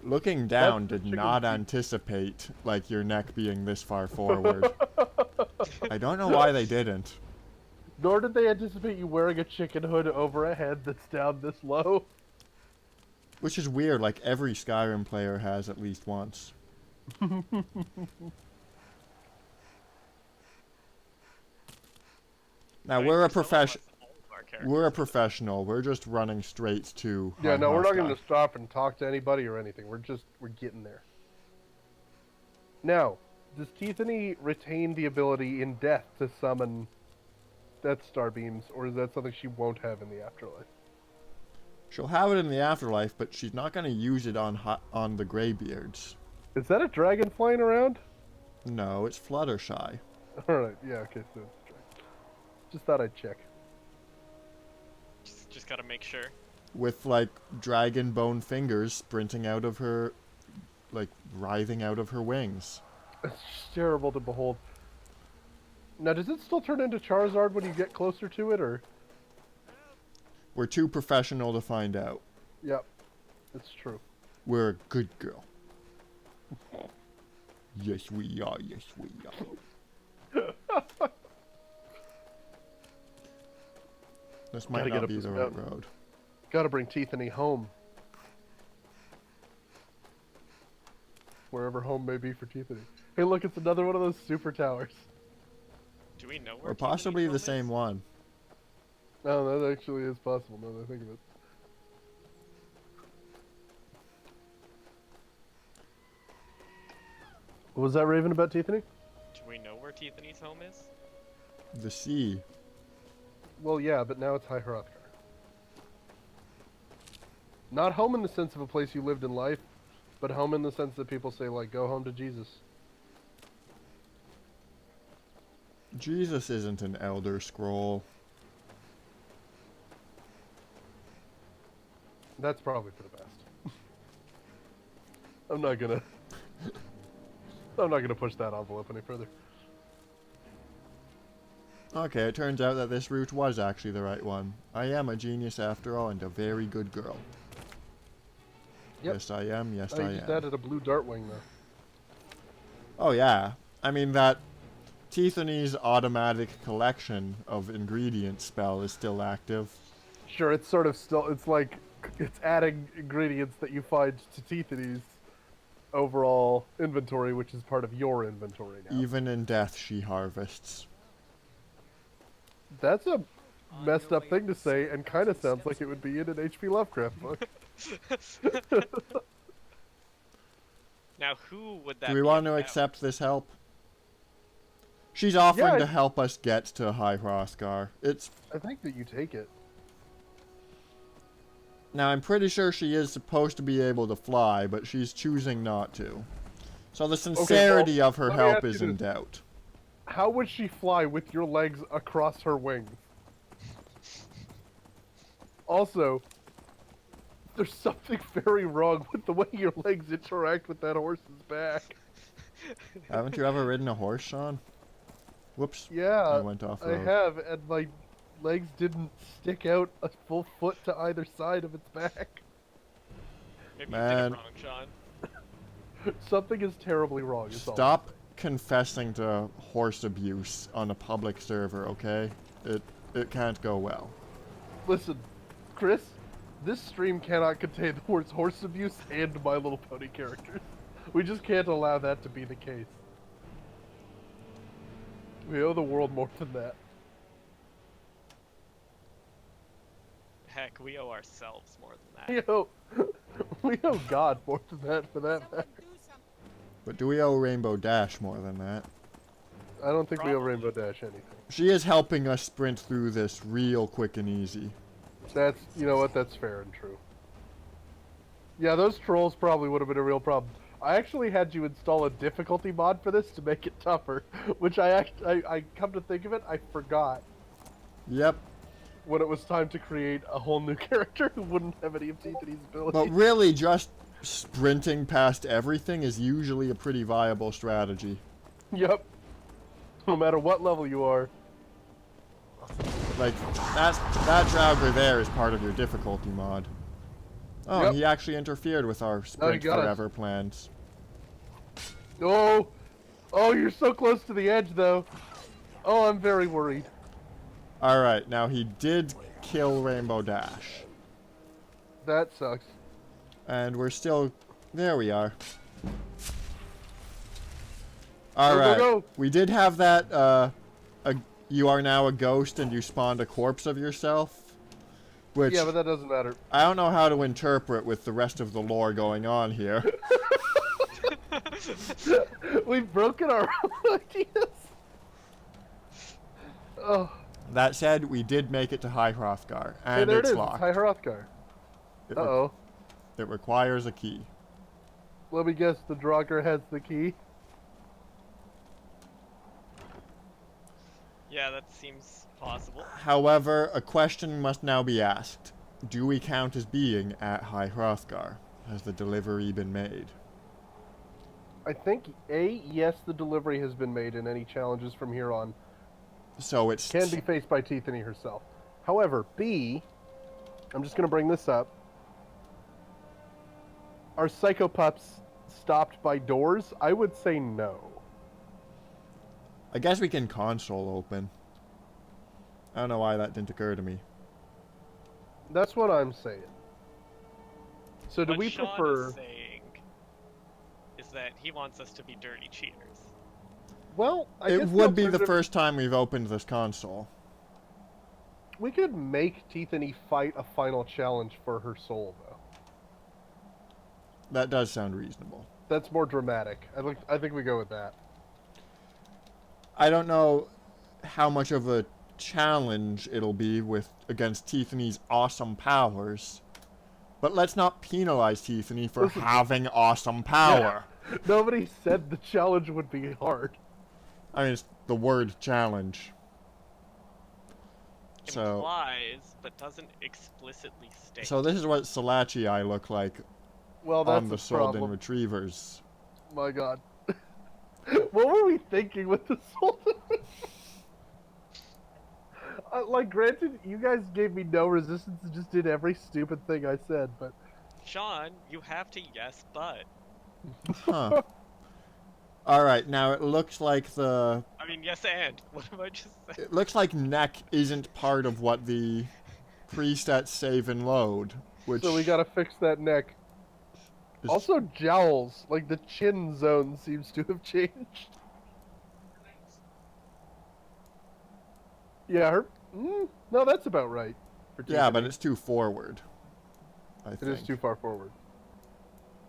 Looking down the did chicken not feet. anticipate, like, your neck being this far forward. I don't know why they didn't. Nor did they anticipate you wearing a chicken hood over a head that's down this low. Which is weird, like every Skyrim player has at least once. Now, I mean, we're a for some of us, all of our characters We're a do that. professional. We're just running straight to... Yeah, High no, we're not Hostile. going to stop and talk to anybody or anything. We're getting there. Now, does Tiffany retain the ability in death to summon Death Star beams, or is that something she won't have in the afterlife? She'll have it in the afterlife, but she's not going to use it on the Greybeards. Is that a dragon flying around? No, it's Fluttershy. Alright, yeah, okay, so it's a dragon. Just thought I'd check. Just gotta make sure. With, like, dragon bone fingers sprinting out of her... Like, writhing out of her wings. It's just terrible to behold. Now, does it still turn into Charizard when you get closer to it, or? We're too professional to find out. Yep, it's true. We're a good girl. Yes, we are. Yes, we are. This might Gotta get not up be this the right mountain. road. Gotta bring Tiffany home. Wherever home may be for Tiffany. Hey, look, it's another one of those super towers. Do we know where Or possibly the Tiffany's home same is? one. No, that actually is possible now that I think of it. What was that Raven about Tiffany? Do we know where Tiffany's home is? The sea. Well, yeah, but now it's High Hrothgar. Not home in the sense of a place you lived in life, but home in the sense that people say, like, go home to Jesus. Jesus isn't an Elder Scroll. That's probably for the best. I'm not gonna push that envelope any further. Okay, it turns out that this route was actually the right one. I am a genius after all, and a very good girl. Yep. Yes, I am. Yes, I I just am. added a blue Dartwing though. Oh, yeah. I mean, that Tiffany's automatic collection of ingredients spell is still active. Sure, it's sort of still. It's like it's adding ingredients that you find to Tiffany's overall inventory, which is part of your inventory now. Even in death, she harvests. That's a messed up thing to say, and kind of sounds like it would be in an H.P. Lovecraft book. Now, who would that Do we be want to about? accept this help? She's offering Yeah, to help us get to High Hrothgar. It's... I think that you take it. Now, I'm pretty sure she is supposed to be able to fly, but she's choosing not to. So the sincerity of her let me help ask you is in this. doubt. How would she fly with your legs across her wings? Also, there's something very wrong with the way your legs interact with that horse's back. Haven't you ever ridden a horse, Sean? Whoops. I Yeah, went off I road. have, and my legs didn't stick out a full foot to either side of its back. Maybe Man. you did it wrong, Sean. Something is terribly wrong. Is all I'm Stop saying. confessing to horse abuse on a public server, okay? It can't go well. Listen, Chris, this stream cannot contain the words horse abuse and My Little Pony characters. We just can't allow that to be the case. We owe the world more than that. Heck, we owe ourselves more than We that. owe, we owe God more than that for that matter. But do we owe Rainbow Dash more than that? I don't think we owe Probably. Rainbow Dash anything. She is helping us sprint through this real quick and easy. That's, you know what, that's fair and true. Yeah, those trolls probably would have been a real problem. I actually had you install a difficulty mod for this to make it tougher, which I come to think of it, I forgot Yep. when it was time to create a whole new character who wouldn't have any of Tiffany's abilities. But really, just sprinting past everything is usually a pretty viable strategy. Yep. No matter what level you are. Like, that Draugr there is part of your difficulty mod. Oh, Yep. he actually interfered with our sprint got us. forever plans. Oh! Oh, you're so close to the edge, though. Oh, I'm very worried. Alright, now he did kill Rainbow Dash. That sucks. And we're still... There we are. Go, Alright, go. we did have that, you are now a ghost and you spawned a corpse of yourself. Which, Yeah, but that doesn't matter. I don't know how to interpret with the rest of the lore going on here. We've broken our own ideas. Oh, That said, we did make it to High Hrothgar, hey, and there it's it is. locked. It's High Hrothgar. It, re- Uh-oh. it requires a key. Let me guess, the Draugr has the key. Yeah, that seems possible. However, a question must now be asked. Do we count as being at High Hrothgar? Has the delivery been made? I think, A, yes, the delivery has been made and any challenges from here on So it's... can be faced by Tiffany herself. However, B, I'm just going to bring this up. Are psychopups stopped by doors? I would say no. I guess we can console open. I don't know why that didn't occur to me. That's what I'm saying. So do What we Sean prefer... is saying is that he wants us to be dirty cheaters. Well, I It guess would be the alternative- first time we've opened this console. We could make Tiffany fight a final challenge for her soul, though. That does sound reasonable. That's more dramatic. I think we go with that. I don't know how much of a challenge it'll be against Tiffany's awesome powers, but let's not penalize Tiffany for Listen. having awesome power. Nobody said the challenge would be hard. I mean, it's the word challenge. So, Implies, but doesn't explicitly state. so this is what Salachii look like Well, that's on the the Soldan problem. Retrievers. My God. What were we thinking with the Sultan? Like, granted, you guys gave me no resistance and just did every stupid thing I said, but... Sean, you have to yes, but. Huh. Alright, now it looks like I mean, yes, and. What am I just saying? it looks like neck isn't part of what the preset save and load, which So we gotta fix that neck. is- Also, jowls. Like, the chin zone seems to have changed. Yeah, her... no, that's about right. for yeah, but Tiffany. it's too forward. I It think. is too far forward.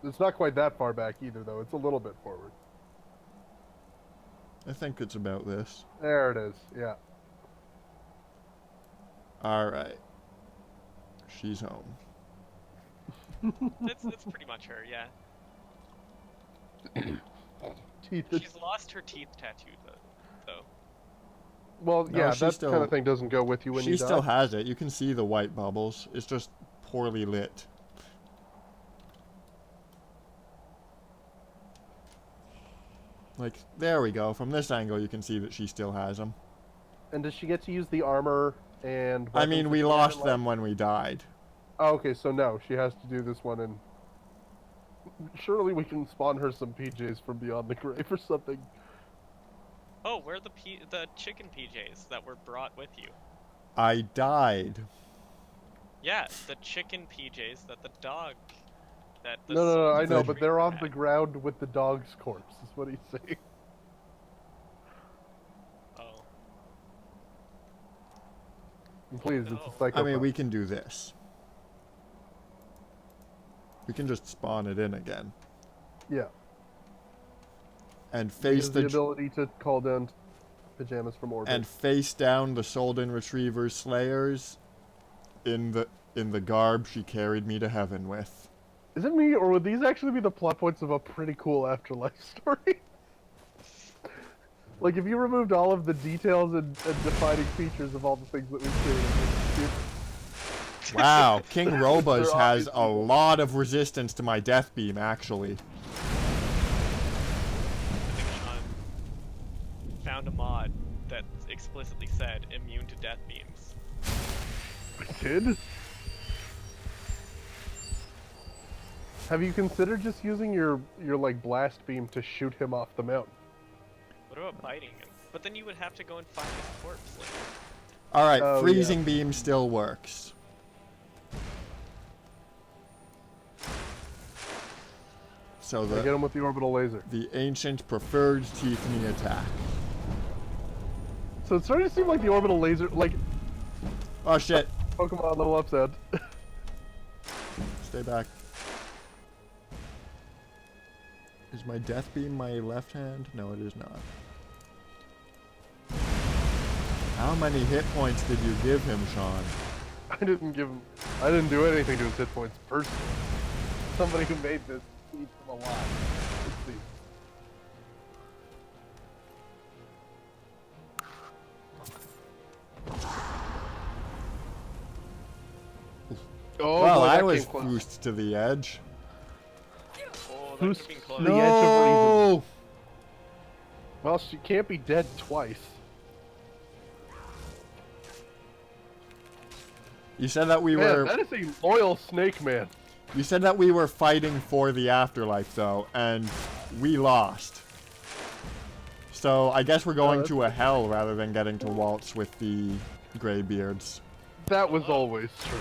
It's not quite that far back either, though. It's a little bit forward. I think it's about this. There it is, yeah. Alright. She's home. It's pretty much her, yeah. Teeth. She's lost her teeth tattoo, though. Well, No, yeah, she that still- kind of thing doesn't go with you when She you still die. has it. You can see the white bubbles. It's just poorly lit. Like, there we go. From this angle, you can see that she still has them. And does she get to use the armor and... I mean, weapons we that she lost had? them when we died. Oh, okay, so no, she has to do this one and... Surely we can spawn her some PJs from beyond the grave or something. Oh, where are the chicken PJs that were brought with you? I died. Yeah, the chicken PJs that the dog... That the No, I know, The- but they're on had. the ground with the dog's corpse, is what he's saying. Oh. Please, it's a No. psychopath. I mean, we can do this. We can just spawn it in again. Yeah. And He face has the the ability to call down pajamas from orbit. and face down the Solden Retriever Slayers in the garb she carried me to heaven with. Is it me, or would these actually be the plot points of a pretty cool afterlife story? Like, if you removed all of the details and defining features of all the things that we've seen, Wow, King Robas They're has a obviously- lot of resistance to my death beam, actually. I think Sean found a mod that explicitly said immune to death beams. I did? Have you considered just using your like blast beam to shoot him off the mountain? What about biting him? But then you would have to go and find his corpse later. Alright, Oh, freezing beam still works. So Get him with the orbital laser. the ancient preferred Tiefany attack. So it's starting to seem like the orbital laser, like Oh shit, Pokemon level up sound. stay back. Is my death beam my left hand? No, it is not. How many hit points did you give him, Sean? I didn't do anything to his hit points personally. Somebody who made this keeps him alive. Let's see. Oh, Well, boy, I that was came close. goosed to the edge. Oh, Who's that could be close. the edge of reason? No! Well, she can't be dead twice. You said that we Man, were that is a loyal snake man. you said that we were fighting for the afterlife though, and we lost. So I guess we're going to a hell rather than getting to Waltz with the Greybeards. That was always true.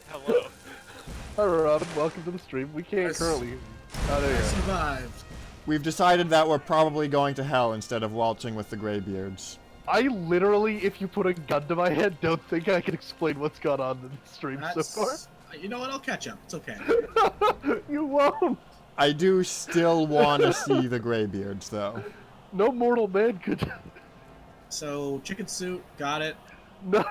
Hello. Hi, Robin. Welcome to the stream. We can't Yes. currently. Oh, there you I go. survived. We've decided that we're probably going to hell instead of waltzing with the Greybeards. I literally, if you put a gun to my head, don't think I can explain what's gone on in the stream That's, so you know what? I'll catch up. It's okay. far. You won't. I do still want to see the Greybeards though. No mortal man could. So, chicken suit, got it. No.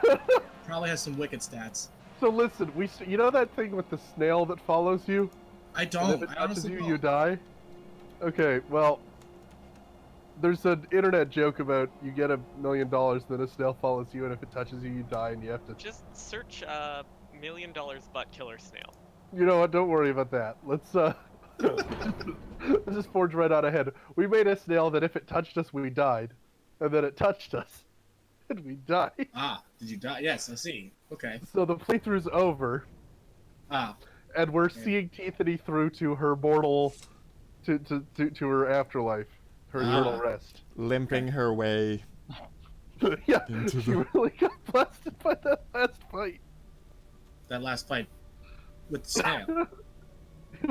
Probably has some wicked stats. So listen, you know that thing with the snail that follows you? I And don't. if it I touches honestly you, don't. you die? Okay, well, there's an internet joke about you get $1 million, then a snail follows you, and if it touches you, you die, and you have to... Just search $1 million butt killer snail. You know what, don't worry about that. Let's just forge right out ahead. We made a snail that if it touched us, we died. And then it touched us, and we died. Ah, did you die? Yes, I see. Okay. So the playthrough's over, Ah, and we're Okay. seeing Tiffany through to her mortal... to her afterlife. Her eternal rest. Limping her way. Yeah, Into she the- really got blasted by that last fight. that last fight with the snail.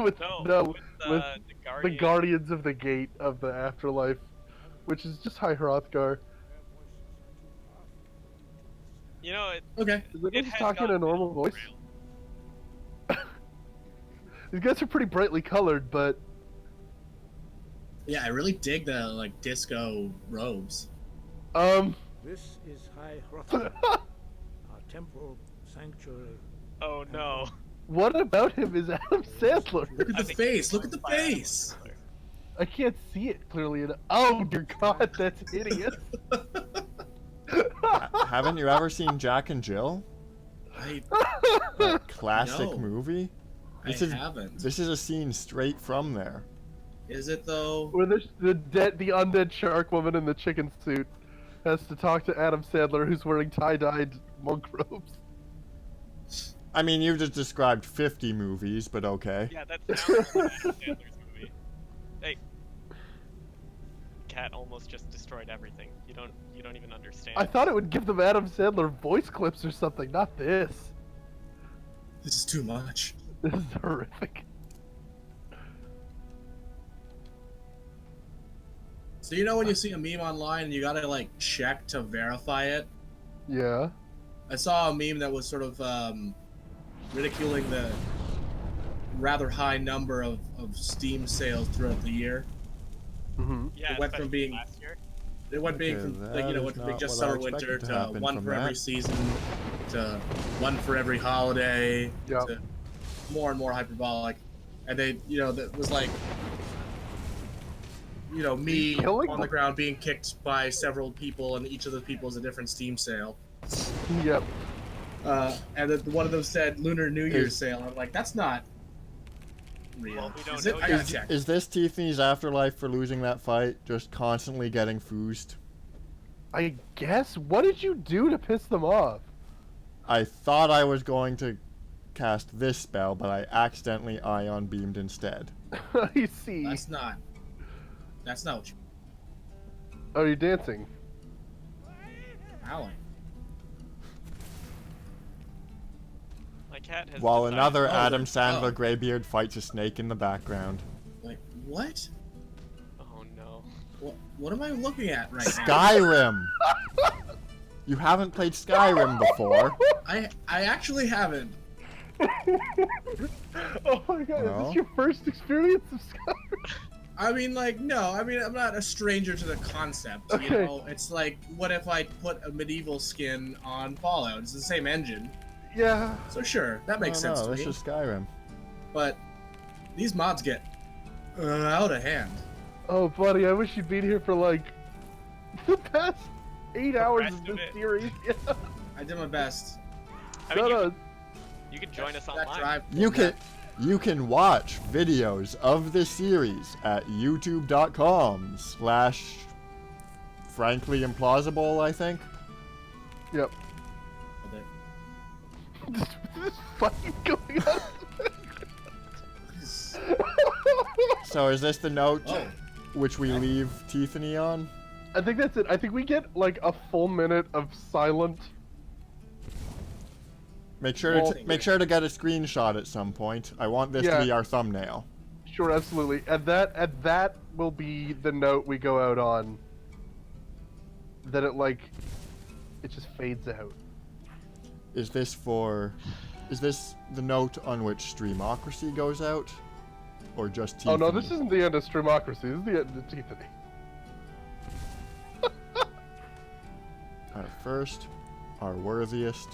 with, No, with the the Guardian. Guardians of the Gate of the Afterlife, which is just High Hrothgar. You know, Okay. Is it it just has talking in a gone normal off voice? the rails. These guys are pretty brightly colored, but Yeah, I really dig the like disco robes. This is High Hrothgar, our temporal sanctuary. Oh no. what about him is Adam Sandler? Look at I the think face. Look at the by Adam face. Sandler. I can't see it clearly. Oh dear God, that's hideous. Haven't you ever seen Jack and Jill? I That classic No. movie? I haven't. This is a scene straight from there. Is it though? Where the undead shark woman in the chicken suit has to talk to Adam Sandler, who's wearing tie-dyed monk robes. I mean, you just described 50 movies, but okay. Yeah, that sounds like Adam Sandler's movie. Hey. Cat almost just destroyed everything. You don't even understand. I thought it would give them Adam Sandler voice clips or something, not this. This is too much. This is horrific. So you know when you see a meme online and you gotta like check to verify it? Yeah. I saw a meme that was sort of ridiculing the rather high number of Steam sales throughout the year. Mm-hmm. Yeah, It went from especially being- last year. It went being Okay, from that like, you know, is went from being not just what I summer winter expected to to happen one from for every that. season to one for every holiday Yep. to more and more hyperbolic. And they, you know, that was like, you know, me Killing on them. the ground being kicked by several people, and each of those people is a different Steam sale. Yep. And then one of them said Lunar New Year's Is- sale. I'm like, that's not real. Well, we don't Is it? know I yet. gotta check. Is this Tiffany's afterlife for losing that fight? Just constantly getting foosed? I guess. What did you do to piss them off? I thought I was going to cast this spell, but I accidentally ion beamed instead. I see. That's not. That's not what you. Oh, you're dancing. Howling. My cat has. While decided- another Oh, Adam the- Sandler oh. graybeard fights a snake in the background. Like what? Oh no. What am I looking at right now? Skyrim! You haven't played Skyrim before. I actually haven't. Oh my god, is Well. this your first experience of Skyrim? I mean, like, no. I mean, I'm not a stranger to the concept. Okay. You know, it's like, what if I put a medieval skin on Fallout? It's the same engine, Yeah. so sure, that makes sense No, to this me. is Skyrim. But these mods get out of hand. Oh, buddy, I wish you'd been here for like the past 8 hours rest of of this it. series. Yeah. I did my best. I mean, Shut you, up. you can join us That online. drive. You can watch videos of this series at youtube.com/frankly implausible, I think. Yep. This is fucking going on. So is this the note Oh, which we leave Tiffany on? I think that's it. I think we get like a full minute of silent. Make sure Well- to get a screenshot at some point. I want this Yeah. to be our thumbnail. Sure, absolutely. And that will be the note we go out on. That it just fades out. Is this the note on which Streamocracy goes out? Or just Tiffany? Oh no, this isn't the end of Streamocracy. This is the end of Tiffany. Our first, our worthiest.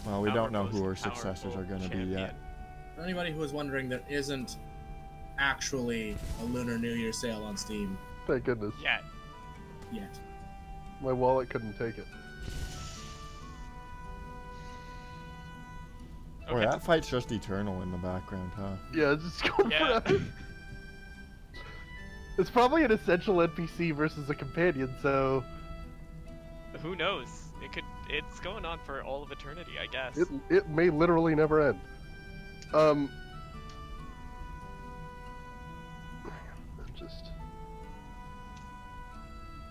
Well, we Our don't know who our most successors are powerful going to be champion. yet. for anybody who was wondering, there isn't actually a Lunar New Year sale on Steam Thank goodness. Yeah. yet. My wallet couldn't take it. Boy, Okay. that fight's just eternal in the background, huh? Yeah, it's just going Yeah. forever. It's probably an essential NPC versus a companion, so Who knows? It's going on for all of eternity, I guess. it may literally never end. I'm just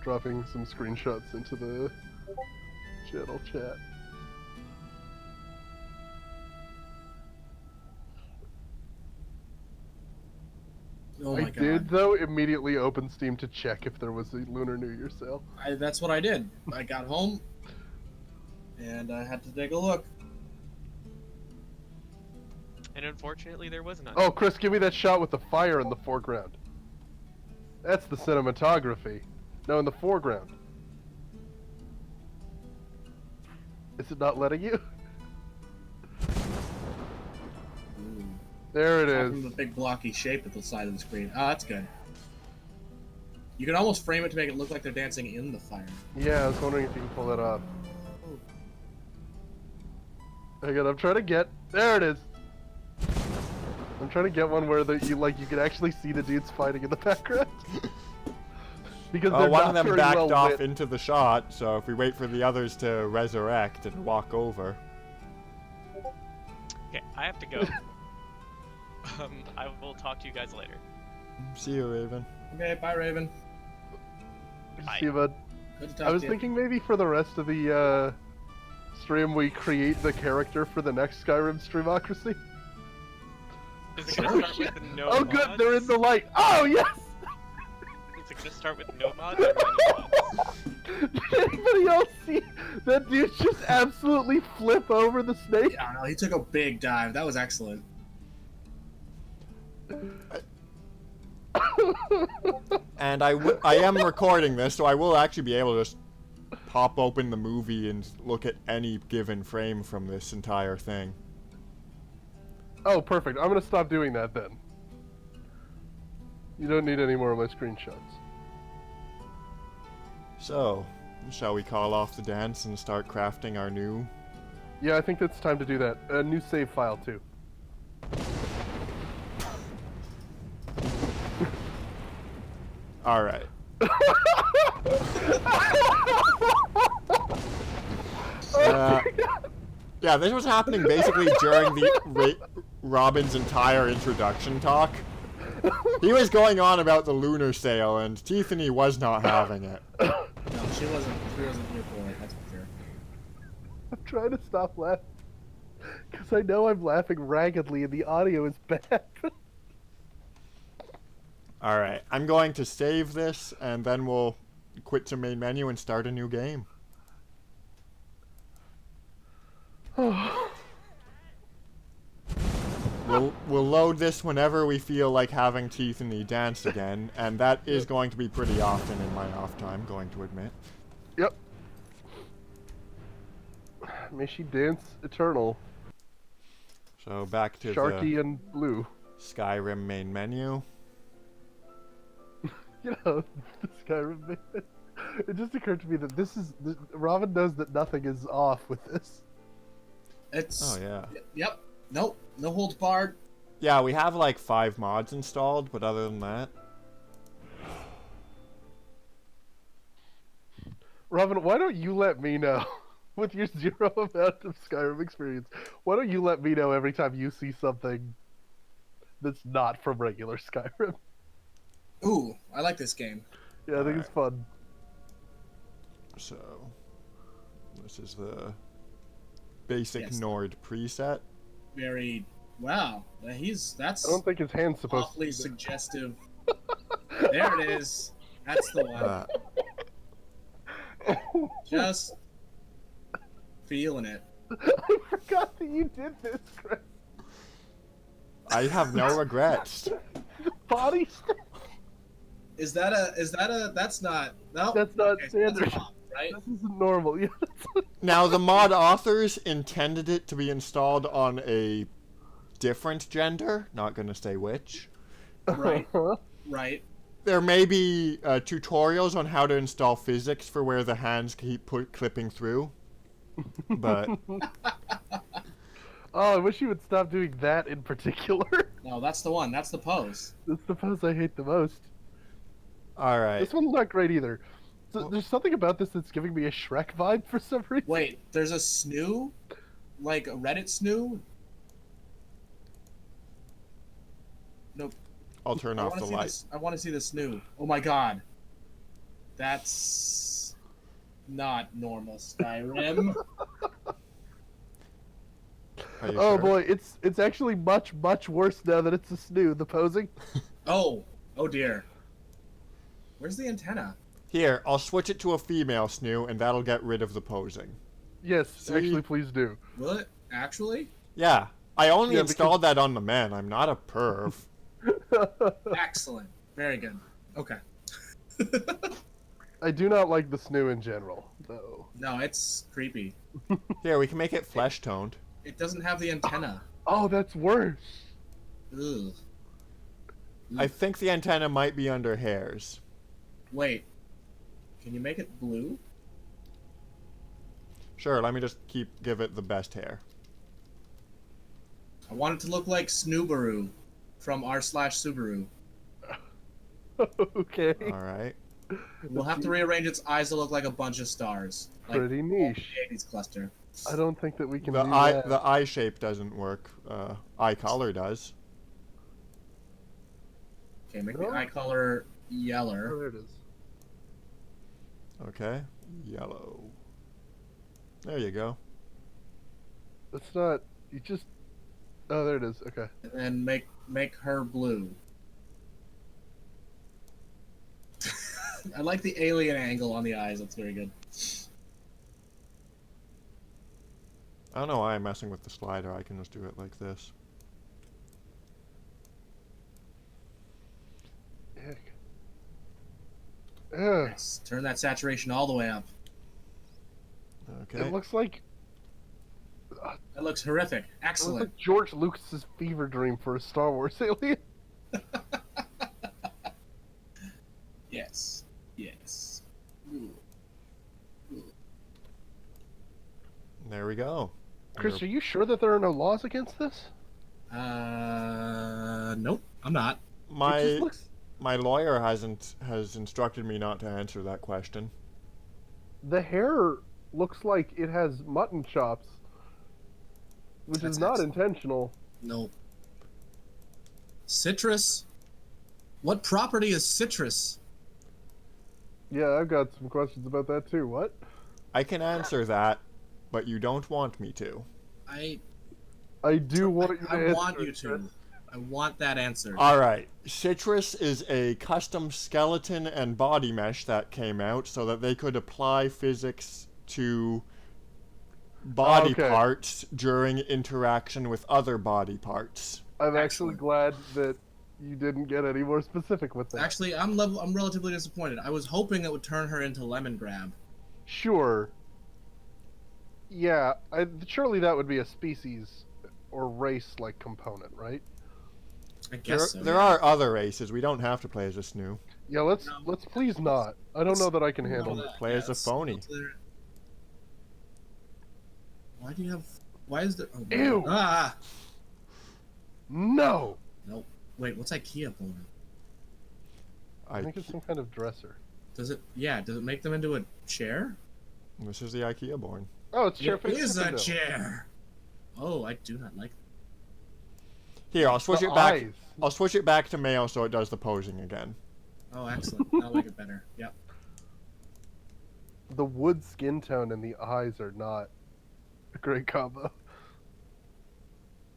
dropping some screenshots into the channel chat. Oh I my did god. though immediately open Steam to check if there was a Lunar New Year sale. That's what I did. I got home and I had to take a look. And unfortunately, there was none. Oh, Chris, give me that shot with the fire in the foreground. That's the cinematography. No, in the foreground. Is it not letting you? Ooh. There it Apart from is. the big blocky shape at the side of the screen. Oh, that's good. You can almost frame it to make it look like they're dancing in the fire. Yeah, I was wondering if you can pull that off. Hang on, I'm trying to get. There it is. I'm trying to get one where you can actually see the dudes fighting in the background. Because Oh, they're one not of them very backed well off lit. into the shot, so if we wait for the others to resurrect and walk over. Okay, I have to go. I will talk to you guys later. See you, Raven. Okay, bye, Raven. Bye. See you, bud. Good to talk I was to you. thinking maybe for the rest of the stream we create the character for the next Skyrim Streamocracy. Is it gonna start with the no Oh, good, mods? they're in the light. Oh yes. Is it just start with no mods or any mods? Did anybody else see that dude just absolutely flip over the snake? Yeah, no, he took a big dive. That was excellent. And I am recording this, so I will actually be able to just pop open the movie and look at any given frame from this entire thing. Oh, perfect. I'm gonna stop doing that then. You don't need any more of my screenshots. So, shall we call off the dance and start crafting our new... Yeah, I think it's time to do that. A new save file, too. Alright. Yeah, this was happening basically during the Robin's entire introduction talk. He was going on about the lunar sale, and Tiffany was not having it. No, she wasn't here for it, that's for sure. I'm trying to stop laughing. Because I know I'm laughing raggedly and the audio is bad. Alright, I'm going to save this, and then we'll quit to main menu and start a new game. We'll load this whenever we feel like having Tiffany dance again, and that is going to be pretty often in my off time, going to admit. Yep. May she dance eternal. So back to Sharky the and Blue. Skyrim main menu. You know, the Skyrim. It just occurred to me that Robin knows that nothing is off with this. It's... Oh yeah. Yep. Nope. No holds barred. Yeah, we have like 5 mods installed, but other than that... Robin, why don't you let me know, with your 0 amount of Skyrim experience, why don't you let me know every time you see something that's not from regular Skyrim? Ooh, I like this game. Yeah, I think it's fun. So, this is the basic Yes. Nord preset. Very... Wow. That's I don't think his hand's supposed to awfully be there. suggestive. There it is. That's the one. Just feeling it. I forgot that you did this, Chris. I have no regrets. Body stick. Is that that's not... No. That's not Okay, so that's standard. a mod, right? This isn't normal. Yeah. Now, the mod authors intended it to be installed on a different gender, not gonna say which. Right. Right. There may be tutorials on how to install physics for where the hands keep clipping through, but Oh, I wish you would stop doing that in particular. No, that's the one. That's the pose. That's the pose I hate the most. alright. This one's not great either. So, there's something about this that's giving me a Shrek vibe for some reason. Wait, there's a snoo? Like a Reddit snoo? Nope. I'll turn off the light. I want to see the snoo. Oh my god. That's not normal Skyrim. Are you Oh sure? boy, it's actually much worse now that it's a snoo. The posing. Oh dear. Where's the antenna? Here, I'll switch it to a female snoo, and that'll get rid of the posing. Yes, See? actually, please do. Will it actually? Yeah, I only Yeah, installed that on the men. I'm not a perv. Excellent. Very good. Okay. I do not like the snoo in general, though. No, it's creepy. Here, we can make it flesh toned. It doesn't have the antenna. Oh, that's worse. Ugh. I think the antenna might be under hairs. Wait. Can you make it blue? Sure, let me just give it the best hair. I want it to look like Snoobaroo from r/Subaru. Okay. Alright. We'll have to rearrange its eyes to look like a bunch of stars. Like Pretty niche. the 80s cluster. I don't think that we can The do eye, that. the eye shape doesn't work. Eye color does. Okay, make Oh. the eye color Oh, yeller. there it is. Okay. Yellow. There you go. That's not. You just. Oh, there it is. Okay. And then make her blue. I like the alien angle on the eyes. That's very good. I don't know why I'm messing with the slider. I can just do it like this. Ugh. Nice. Turn that saturation all the way up. Okay. It looks like That looks horrific. it looks Excellent. like George Lucas's fever dream for a Star Wars alien. Yes. Yes. There we go. Chris, are you sure that there are no laws against this? Nope. I'm not. It My just looks. my lawyer has instructed me not to answer that question. The hair looks like it has mutton chops, which That's is not excellent. intentional. Nope. Citrus? What property is citrus? Yeah, I've got some questions about that too. What? I can answer that, but you don't want me to. I do want you to I answer want you it, to. Chris. I want that answer. All right. Citrus is a custom skeleton and body mesh that came out so that they could apply physics to body Okay. parts during interaction with other body parts. I'm actually Excellent. glad that you didn't get any more specific with that. Actually, I'm relatively disappointed. I was hoping it would turn her into lemon grab. Sure. Yeah, surely that would be a species or race-like component, right? I guess so. There are other races. We don't have to play as a snoo. Yeah, let's No. please not. I don't know that I can No, handle that- it. Play as a that's- phony. that's there. Why do you have? Why is there? Oh, Ew. Ah! No. Nope. Wait, what's IKEA pulling? I think it's some kind of dresser. Does it? Yeah. Does it make them into a chair? This is the IKEA born. Oh, it's chair It face is a Chippendale. chair. Oh, I do not like. Here, I'll switch The it back. eyes. I'll switch it back to Mayo so it does the posing again. Oh, excellent. I'll make it better. Yep. The wood skin tone and the eyes are not a great combo.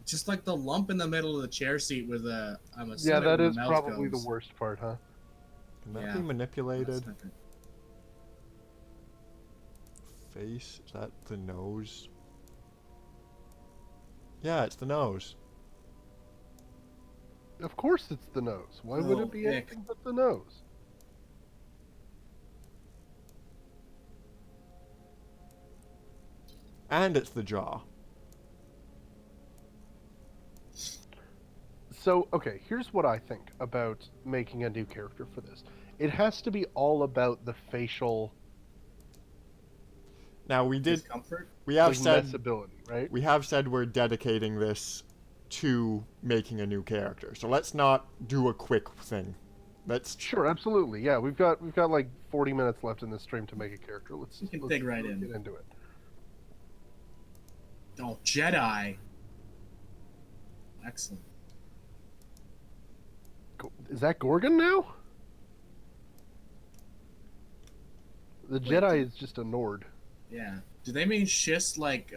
Just like the lump in the middle of the chair seat with a. I'm Yeah, assuming that where is the mouth probably goes. the worst part, huh? Can that Yeah. be That's manipulated? not good. Face? Is that the nose? Yeah, it's the nose. Of course it's the nose. Why would No, it be Nick. anything but the nose? And it's the jaw. So, okay, here's what I think about making a new character for this. It has to be all about the facial Now we did. Discomfort. We have like, said. messability, right? We have said we're dedicating this to making a new character. So let's not do a quick thing. Let's. Sure, absolutely. Yeah, we've got like 40 minutes left in this stream to make a character. Let's We can let's dig right in. get into it. Oh, Jedi. Excellent. Is that Gorgon now? The Jedi is just a Nord. Yeah. Do they mean schist like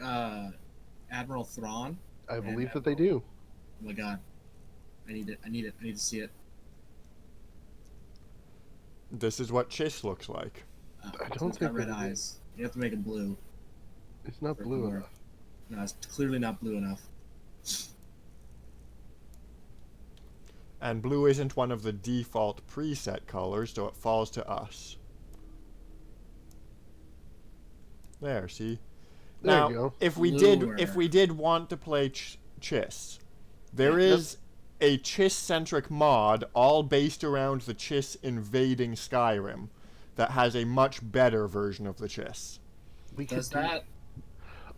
Admiral Thrawn? I And believe that they do. Oh my god. I need it. I need it. I need to see it. This is what Chiss looks like. Oh, I so don't it's got think red that it eyes. You have to make it blue. It's not For blue more. enough. No, it's clearly not blue enough. And blue isn't one of the default preset colors, so it falls to us. There, see? There Now, you go. if we Bluer. did want to play Chiss, there Yeah. is a Chiss-centric mod all based around the Chiss invading Skyrim that has a much better version of the Chiss. We Does could do- that?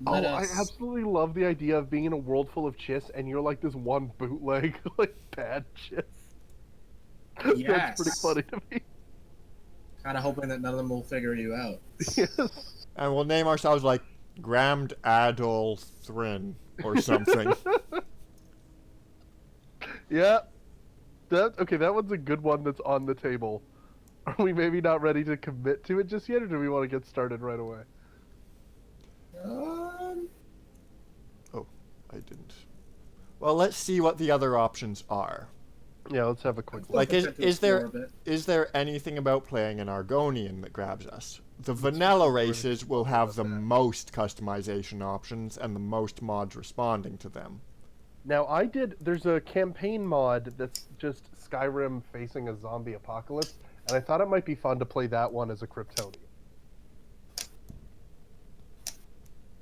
Oh, let I us- absolutely love the idea of being in a world full of Chiss and you're like this one bootleg, like bad Chiss. Yes. That's pretty funny to me. Kind of hoping that none of them will figure you out. Yes. And we'll name ourselves like Grammed Adol Thrin or something. Yeah. That one's a good one that's on the table. Are we maybe not ready to commit to it just yet, or do we want to get started right away? I didn't. Well, let's see what the other options are. Yeah, let's have a quick look. Like, Content to is there explore a bit. is there anything about playing an Argonian that grabs us? The vanilla races will have the most customization options and the most mods responding to them. Now, there's a campaign mod that's just Skyrim facing a zombie apocalypse, and I thought it might be fun to play that one as a Kryptonian.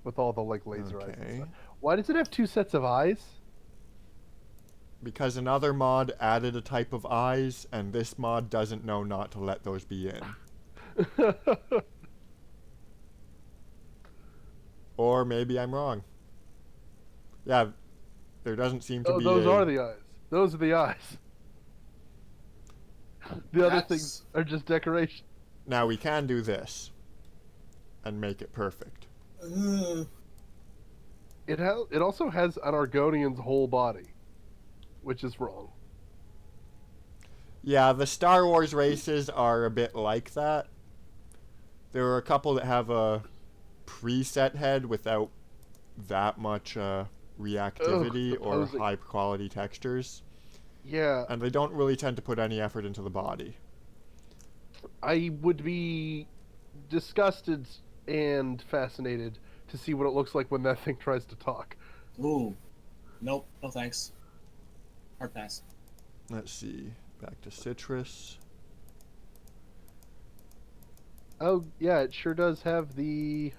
With all the, like, laser eyes and Okay. stuff. Why does it have 2 sets of eyes? Because another mod added a type of eyes, and this mod doesn't know not to let those be in. Or maybe I'm wrong. Yeah, there doesn't seem to Oh, be those a... are the eyes. Those are the eyes. The other That's- things are just decoration. Now we can do this. And make it perfect. It also has an Argonian's whole body, which is wrong. Yeah, the Star Wars races are a bit like that. There are a couple that have a preset head without that much reactivity the or posing. high quality textures. Yeah, And they don't really tend to put any effort into the body. I would be disgusted and fascinated to see what it looks like when that thing tries to talk. Ooh. Nope. No thanks. Hard pass. Let's see. Back to Citrus. Oh, yeah, it sure does have the...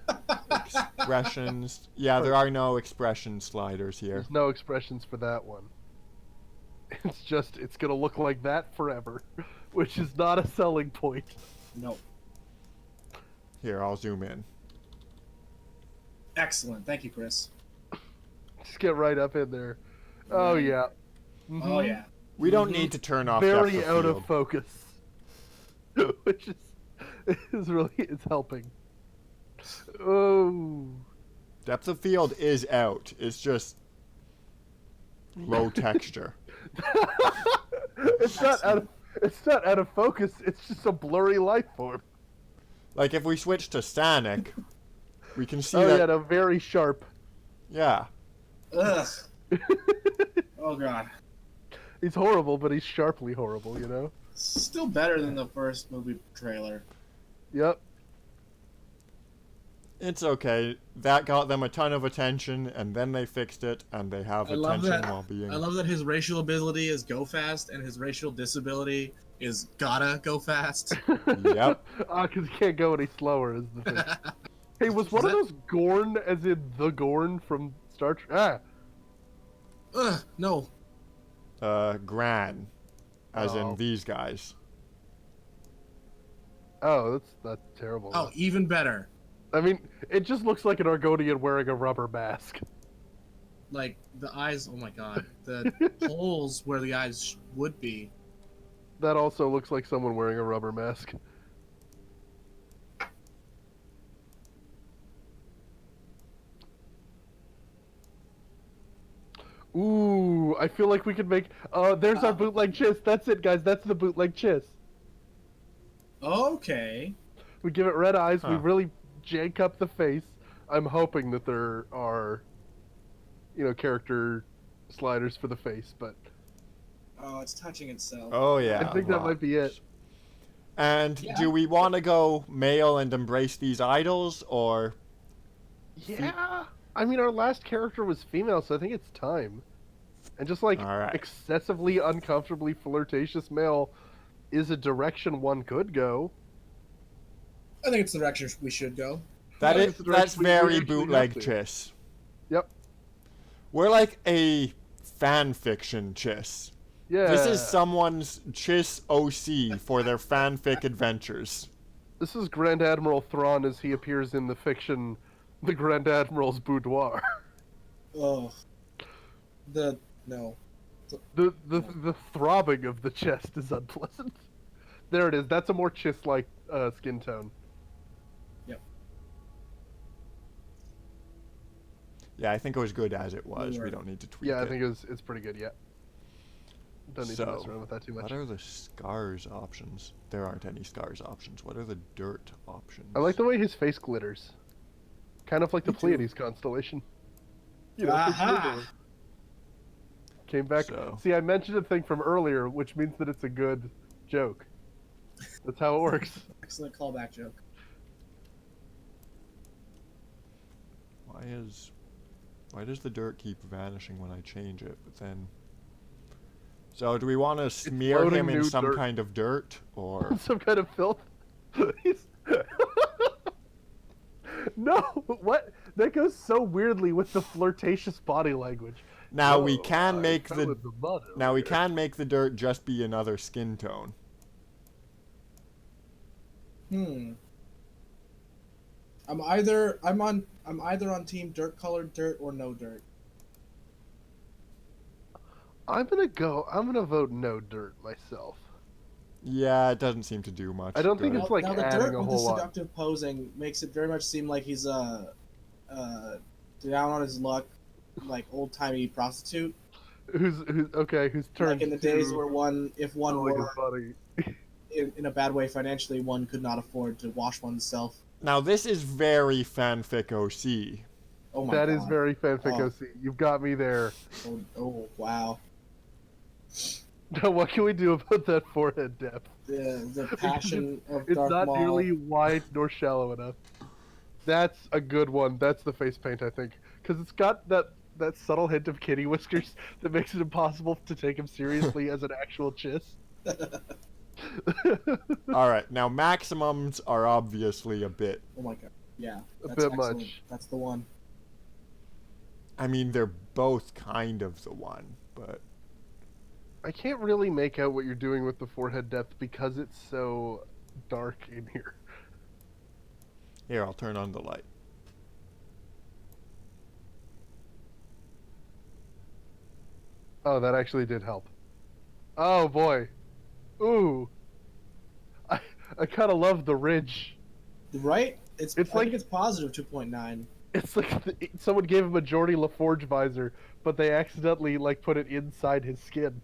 Expressions. Yeah, there are no expression sliders here. There's no expressions for that one. It's just, it's gonna look like that forever, which is not a selling point. Nope. Here, I'll zoom in. Excellent. Thank you, Chris. Just get right up in there. Oh, Right. yeah. Oh Mhm. yeah. We don't need to turn off Very depth out field. of focus. Which is really, it's helping. Oh. Depth of field is out. It's just low texture. It's not out of focus, it's just a blurry life form. Like if we switch to Sanic, we can see Oh, that. yeah, no, very sharp. Yeah. Ugh. Oh god. He's horrible, but he's sharply horrible, you know? Still better than the first movie trailer. Yep. It's okay. That got them a ton of attention, and then they fixed it, and they have I love attention that. while being. I love that his racial ability is go fast, and his racial disability is gotta go fast. Yep. Because he can't go any slower, is the thing. Hey, was one of those Gorn, as in the Gorn from Star Trek? Ah! Ugh, no. Gran, as Oh. in these guys. Oh, that's terrible. Oh, even better. I mean, it just looks like an Argonian wearing a rubber mask. Like the eyes. Oh my god. The holes where the eyes would be. That also looks like someone wearing a rubber mask. Ooh, I feel like we could make... there's our bootleg chiss. That's it, guys. That's the bootleg chiss. Okay. We give it red eyes. We Huh. really jank up the face. I'm hoping that there are, character sliders for the face, but Oh, it's touching itself. Oh yeah. I think that might be it. And Yeah. do we want to go male and embrace these idols, or Yeah. I mean, our last character was female, so I think it's time. And just like All right. excessively uncomfortably flirtatious male is a direction one could go. I think it's the direction we should go. that Yeah, is it's the direction that's we very actually bootleg have to. chiss. Yep. We're like a fan fiction chiss. Yeah. This is someone's chiss OC for their fanfic adventures. This is Grand Admiral Thrawn as he appears in the fiction The Grand Admiral's Boudoir. Oh. No. The throbbing of the chest is unpleasant. There it is. That's a more chiss-like skin tone. Yep. Yeah, I think it was good as it was. We Right. don't need to tweak Yeah, I it. think it's pretty good. Yeah. Don't need to mess around with that too much. What are the scars options? There aren't any scars options. What are the dirt options? I like the way his face glitters. Kind of like the Me too. Pleiades constellation. You know, it's Aha! glittering. Came back. So. See, I mentioned a thing from earlier, which means that it's a good joke. That's how it works. Excellent callback joke. Why does the dirt keep vanishing when I change it? But then. So do we want to smear loading him in new some dirt. kind of dirt, or? Some kind of filth. He's... No, what? That goes so weirdly with the flirtatious body language. Now we Oh, can I make fell the. in mud Now we earlier. can make the dirt just be another skin tone. I'm either on team dirt colored dirt or no dirt. I'm gonna vote no dirt myself. Yeah, it doesn't seem to do much. I don't think good. it's like now the adding dirt a with the whole lot. seductive posing makes it very much seem like he's down on his luck, like old timey prostitute. Who's turned Like in the days to- where if one like were a buddy. in a bad way financially, one could not afford to wash oneself. Now this is very fanfic OC. Oh my That god. is very fanfic Oh. OC. You've got me there. Oh wow. Now what can we do about that forehead depth? The passion of It's Darth not Maul. nearly wide nor shallow enough. That's a good one. That's the face paint, I think, because it's got that subtle hint of kitty whiskers that makes it impossible to take him seriously as an actual chiss. All right, now maximums are obviously a bit. Oh my god. Yeah. A That's bit excellent. much. That's the one. I mean, they're both kind of the one, but I can't really make out what you're doing with the forehead depth because it's so dark in here. here, I'll turn on the light. Oh, that actually did help. Oh boy. Ooh. I kind of love the ridge. Right? I It's think like- it's positive 2.9. It's like someone gave him a Geordie LaForge visor, but they accidentally like put it inside his skin.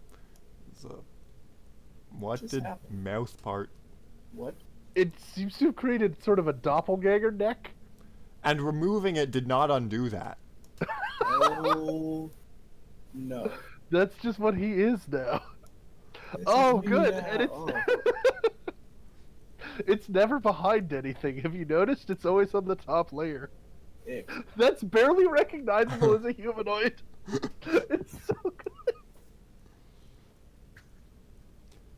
So, what Just did happened. mouth part? What? It seems to have created sort of a doppelganger neck. And removing it did not undo that. Oh no. That's just what he is now. It's Oh, me good. now. And it's Oh. it's never behind anything. Have you noticed? It's always on the top layer. Ick. That's barely recognizable as a humanoid. It's so good.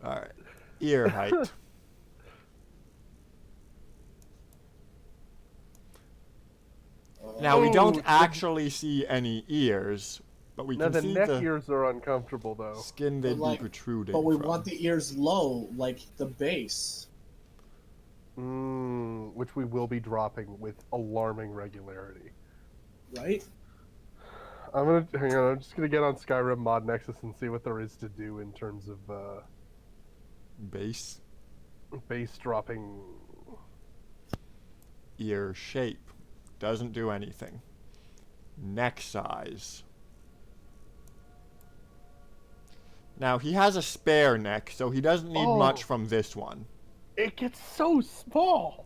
All right, ear height. Now we Oh, don't the- actually see any ears, but we Now can the see neck the ears are uncomfortable though. skin they'd like- be protruding But we from. want the ears low, like the base. Which we will be dropping with alarming regularity. Right? I'm just gonna get on Skyrim Mod Nexus and see what there is to do in terms of Base base dropping. ear shape doesn't do anything. Neck size. Now he has a spare neck, so he doesn't need Oh. much from this one. It gets so small.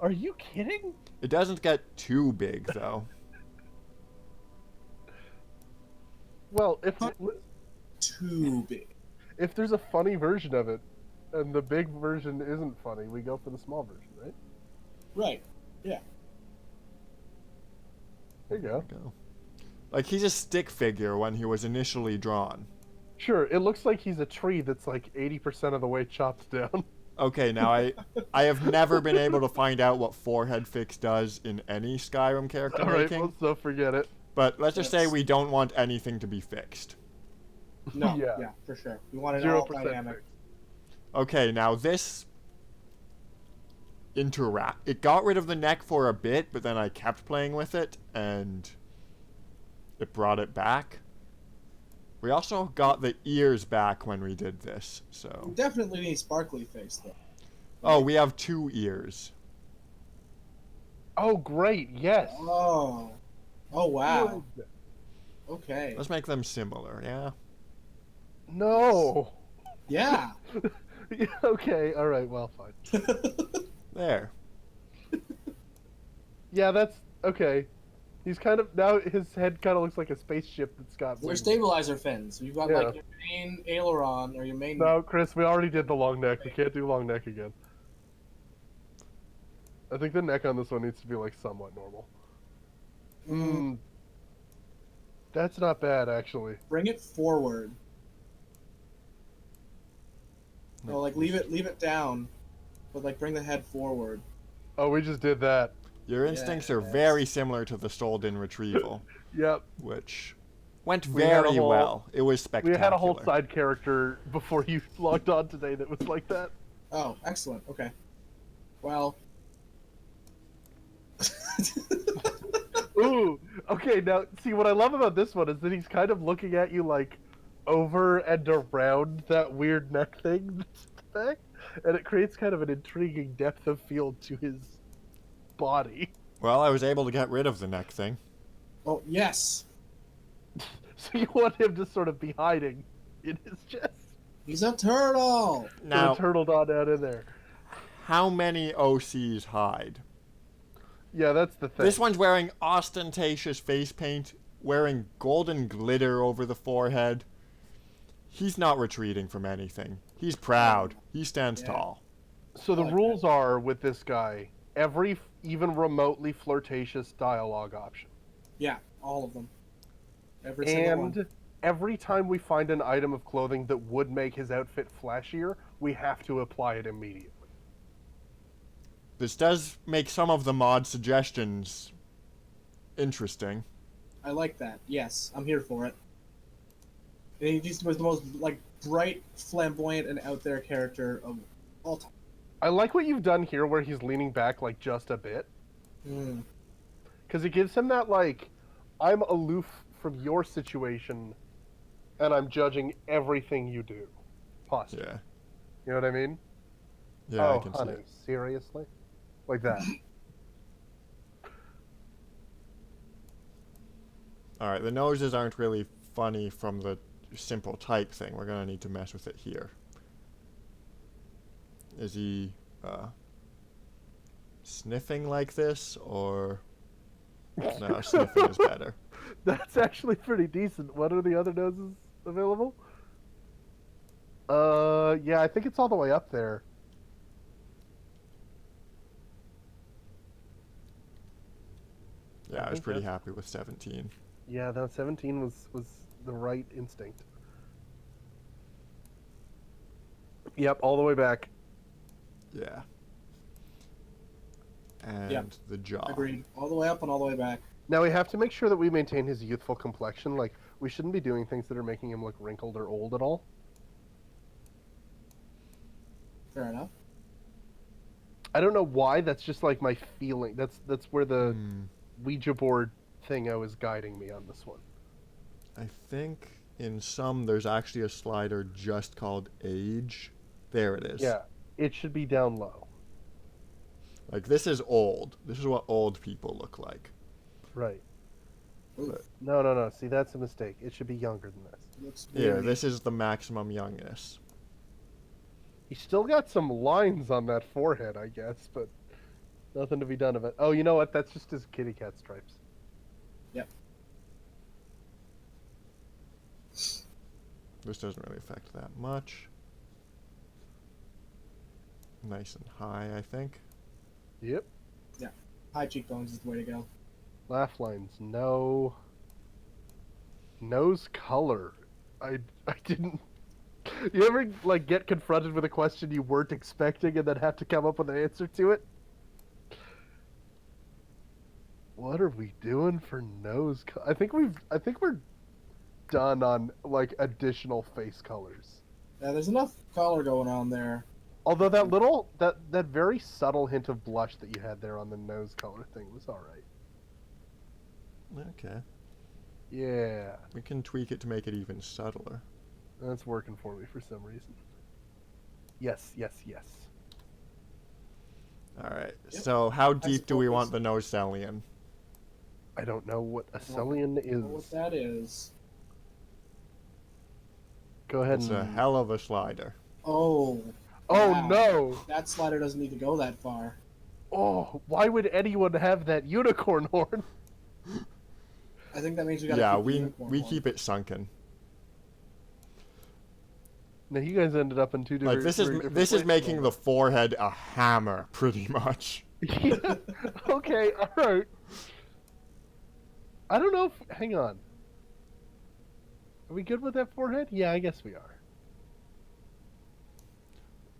Are you kidding? It doesn't get too big though. Well, Too big. if there's a funny version of it, and the big version isn't funny, we go for the small version, right? Right. Yeah. There you go. Go. Like he's a stick figure when he was initially drawn. Sure, it looks like he's a tree that's like 80% of the way chopped down. Okay, now I have never been able to find out what forehead fix does in any Skyrim character Alright, making. well, so forget it. But let's just say Yes. we don't want anything to be fixed. No. Yeah. Yeah. For sure. We want it 0% all dynamic. fixed. Okay, now this it got rid of the neck for a bit, but then I kept playing with it and it brought it back. We also got the ears back when we did this, We so definitely need sparkly face though. oh, we have 2 ears. Oh, great, yes. Oh. Oh wow. Okay. Let's make them similar, yeah? No. Yeah. Yeah, okay, alright, well, fine. There. Yeah, that's okay. He's kind of now his head kind of looks like a spaceship that's got. They're wings. stabilizer fins. So you've got Yeah. like your main aileron or your main. No, Chris, we already did the long neck. We can't do long neck again. I think the neck on this one needs to be like somewhat normal. That's not bad actually. Bring it forward. No, like leave it down, but like bring the head forward. Oh, we just did that. Your instincts are Yes. very similar to the Solden retrieval, Yep. which went We had a very whole- well. It was We spectacular. had a whole side character before you logged on today that was like that. Oh, excellent. Okay. Well. Ooh. Okay, now see what I love about this one is that he's kind of looking at you like over and around that weird neck thing that's at the back, and it creates kind of an intriguing depth of field to his body. Well, I was able to get rid of the neck thing. Oh yes. So you want him to sort of be hiding in his chest. He's a turtle. Now, The turtle dot down in there. how many OCs hide? Yeah, that's the thing. This one's wearing ostentatious face paint, wearing golden glitter over the forehead. He's not retreating from anything. He's proud. He stands Yeah. tall. So the I like rules are with this guy, every even remotely flirtatious dialogue option. Yeah, all of them. Every single one. And every time we find an item of clothing that would make his outfit flashier, we have to apply it immediately. This does make some of the mod suggestions interesting. I like that. Yes, I'm here for it. And he just was the most like bright, flamboyant, and out there character of all time. I like what you've done here where he's leaning back like just a bit. Mm. Because it gives him that like, I'm aloof from your situation and I'm judging everything you do. Posture. Yeah. You know what I mean? Yeah, oh, I can honey, see it. seriously? Like that. Alright, the noses aren't really funny from the simple type thing. We're gonna need to mess with it here. Is he sniffing like this, or no? Sniffing is better. That's actually pretty decent. What are the other noses available? Yeah, I think it's all the way up there. Yeah, I was think pretty that's- happy with 17. Yeah, that 17 was the right instinct. Yep, all the way back. Yeah. And Yep. the jaw. Agreed. All the way up and all the way back. Now we have to make sure that we maintain his youthful complexion. Like, we shouldn't be doing things that are making him look wrinkled or old at all. Fair enough. I don't know why, that's just like my feeling. That's where the Hmm. Ouija board thing I was guiding me on this one. I think in some there's actually a slider just called age. There it is. Yeah, it should be down low. Like, this is old. This is what old people look like. Right. Oof. No. See, that's a mistake. It should be younger than this. Looks Yeah, weird. this is the maximum youngness. He's still got some lines on that forehead, I guess, but nothing to be done of it. Oh, you know what? That's just his kitty cat stripes. Yep. This doesn't really affect that much. Nice and high, I think. Yep. High cheekbones is the way to go. Laugh lines, no. Nose color. I didn't. You ever like get confronted with a question you weren't expecting and then have to come up with an answer to it? What are we doing for nose color? I think we're done on like additional face colors. Yeah, there's enough color going on there. Although that little that very subtle hint of blush that you had there on the nose color thing was all right. Okay. Yeah, We can tweak it to make it even subtler. that's working for me for some reason. Yes. Alright, Yep. so how deep do we suppose- want the nose cellian? I don't know what a Cellian I don't know what is. that is. Go ahead It's and. a hell of a slider. Oh. Oh wow. no! That slider doesn't need to go that far. Oh, why would anyone have that unicorn horn? I think that means we gotta Yeah, keep the unicorn we one. keep it sunken. Now you guys ended up in two different. Like this very is different this is places making on the forehead a hammer, pretty much. that. Yeah. Okay. All right. I don't know if. Hang on. Are we good with that forehead? Yeah, I guess we are.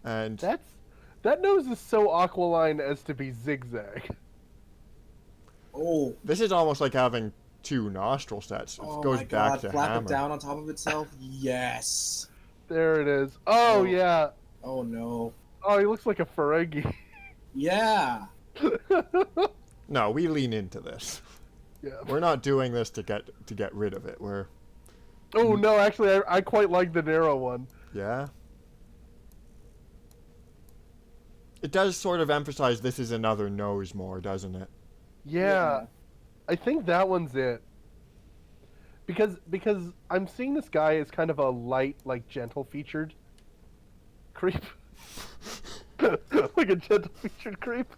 And That nose is so aquiline as to be zigzag. Oh. this is almost like having two nostril sets. It Oh goes my back god, to flap hammer. it down on top of itself? Yes. There it is. Oh Oh. yeah. Oh no. Oh, he looks like a Ferengi. Yeah. No, we lean into this. Yeah. We're not doing this to get rid of it. We're Oh no, actually, I quite like the narrow one. yeah. It does sort of emphasize this is another nose more, doesn't it? Yeah, I think that one's it. Because I'm seeing this guy as kind of a light, like gentle featured creep. Like a gentle featured creep.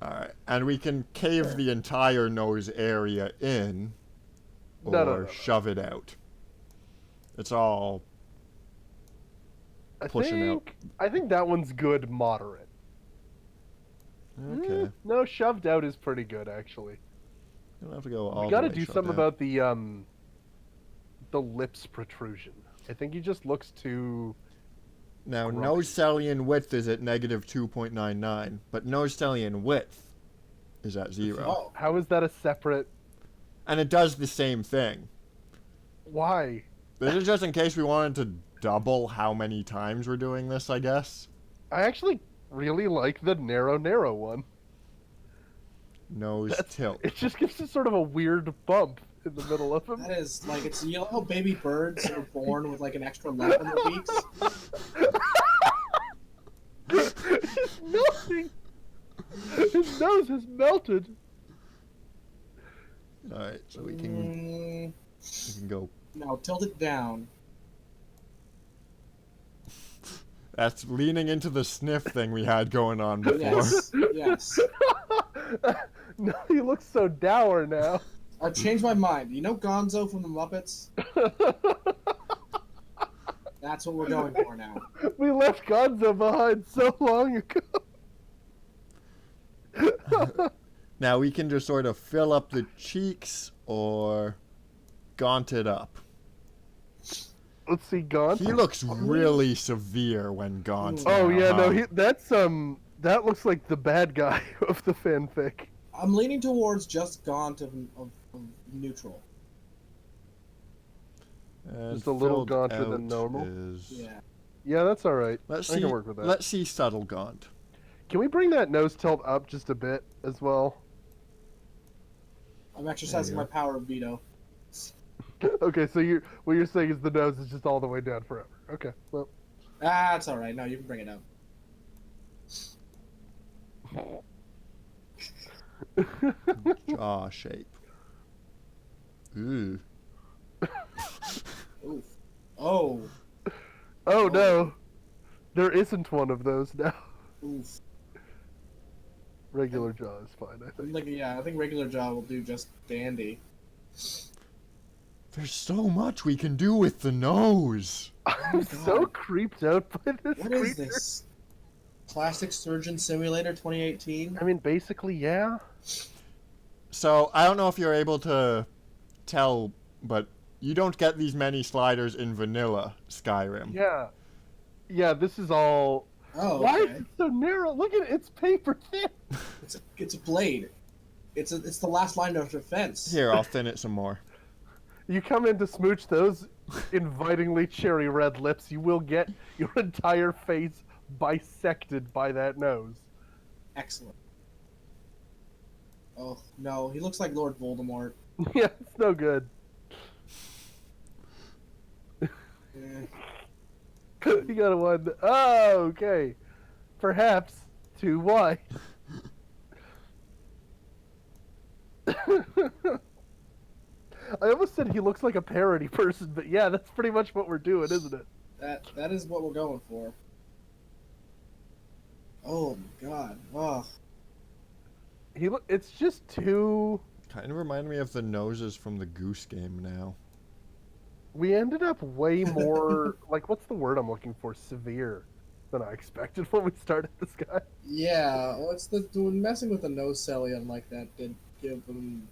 Alright. And we can cave the entire nose area in or No. shove it out. It's all pushing out. I think that one's good, moderate. Okay. No, shoved out is pretty good actually. You don't have to go all We the got to way do shoved something out. about the lips protrusion. I think he just looks too. Now, Grumpy. nose stellium width is at negative 2.99, but nose stellium width is at 0. Oh. How is that a separate? And it does the same thing. Why? This is just in case we wanted to double how many times we're doing this, I guess. I actually really like the narrow one. Nose tilt. It just gives us sort of a weird bump in the middle of him. That is like it's you know how baby birds are born with like an extra lip in their beaks? It's melting. His nose has melted. Alright, so we can go. Now tilt it down. That's leaning into the sniff thing we had going on before. Yes. Yes. No, he looks so dour now. I've changed my mind. You know Gonzo from the Muppets? That's what we're going for now. We left Gonzo behind so long ago. Now we can just sort of fill up the cheeks or gaunt it up. Let's see, Gaunt. He looks really severe when gaunt. Oh now, yeah, huh? no, that looks like the bad guy of the fanfic. I'm leaning towards just Gaunt of neutral. And Just a little filled gaunter than out normal. is- Yeah. Yeah, that's all right. Let's I see. can work with that. Let's see subtle gaunt. Can we bring that nose tilt up just a bit as well? I'm exercising There my you power of veto. Okay, so what you're saying is the nose is just all the way down forever. Okay, well. That's alright. No, you can bring it up. Jaw shape. Ooh. Oof. Oh. Oh no, there isn't one of those now. Oof. Regular jaw is fine, I think. Like, yeah, I think regular jaw will do just dandy. There's so much we can do with the nose. I'm so creeped out by this What creature. is this? Plastic Surgeon Simulator 2018? I mean, basically, yeah. So I don't know if you're able to tell, but you don't get these many sliders in vanilla Skyrim. Yeah. Yeah, this is all... Oh, Why okay. is it so narrow? Look at it, it's paper thin. It's a blade. It's the last line of defense. Here, I'll thin it some more. You come in to smooch those invitingly cherry red lips, you will get your entire face bisected by that nose. Excellent. Oh no, he looks like Lord Voldemort. Yeah, it's no good. Eh. You got a one. Oh, okay. Perhaps too wide. I almost said he looks like a parody person, but yeah, that's pretty much what we're doing, isn't it? That is what we're going for. Oh my god. Oh. It's just too Kind of remind me of the noses from the Goose Game now. We ended up way more, like, what's the word I'm looking for? Severe than I expected when we started this guy. Yeah, what's the doing? Messing with the nose cellion like that did give them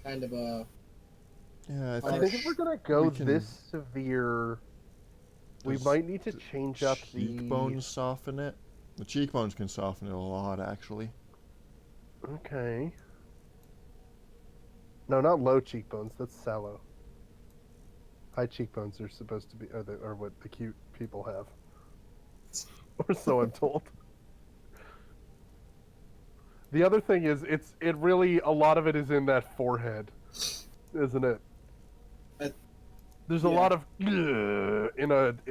kind of a. Yeah, I think if we're gonna go we can- this severe, we Does might need to change up the cheekbones soften it. The cheekbones can soften it a lot, actually. Okay. No, not low cheekbones. That's sallow. High cheekbones are supposed to be, are what the cute people have, or so I'm told. The other thing is, it really, a lot of it is in that forehead, isn't it? There's a yeah. lot of in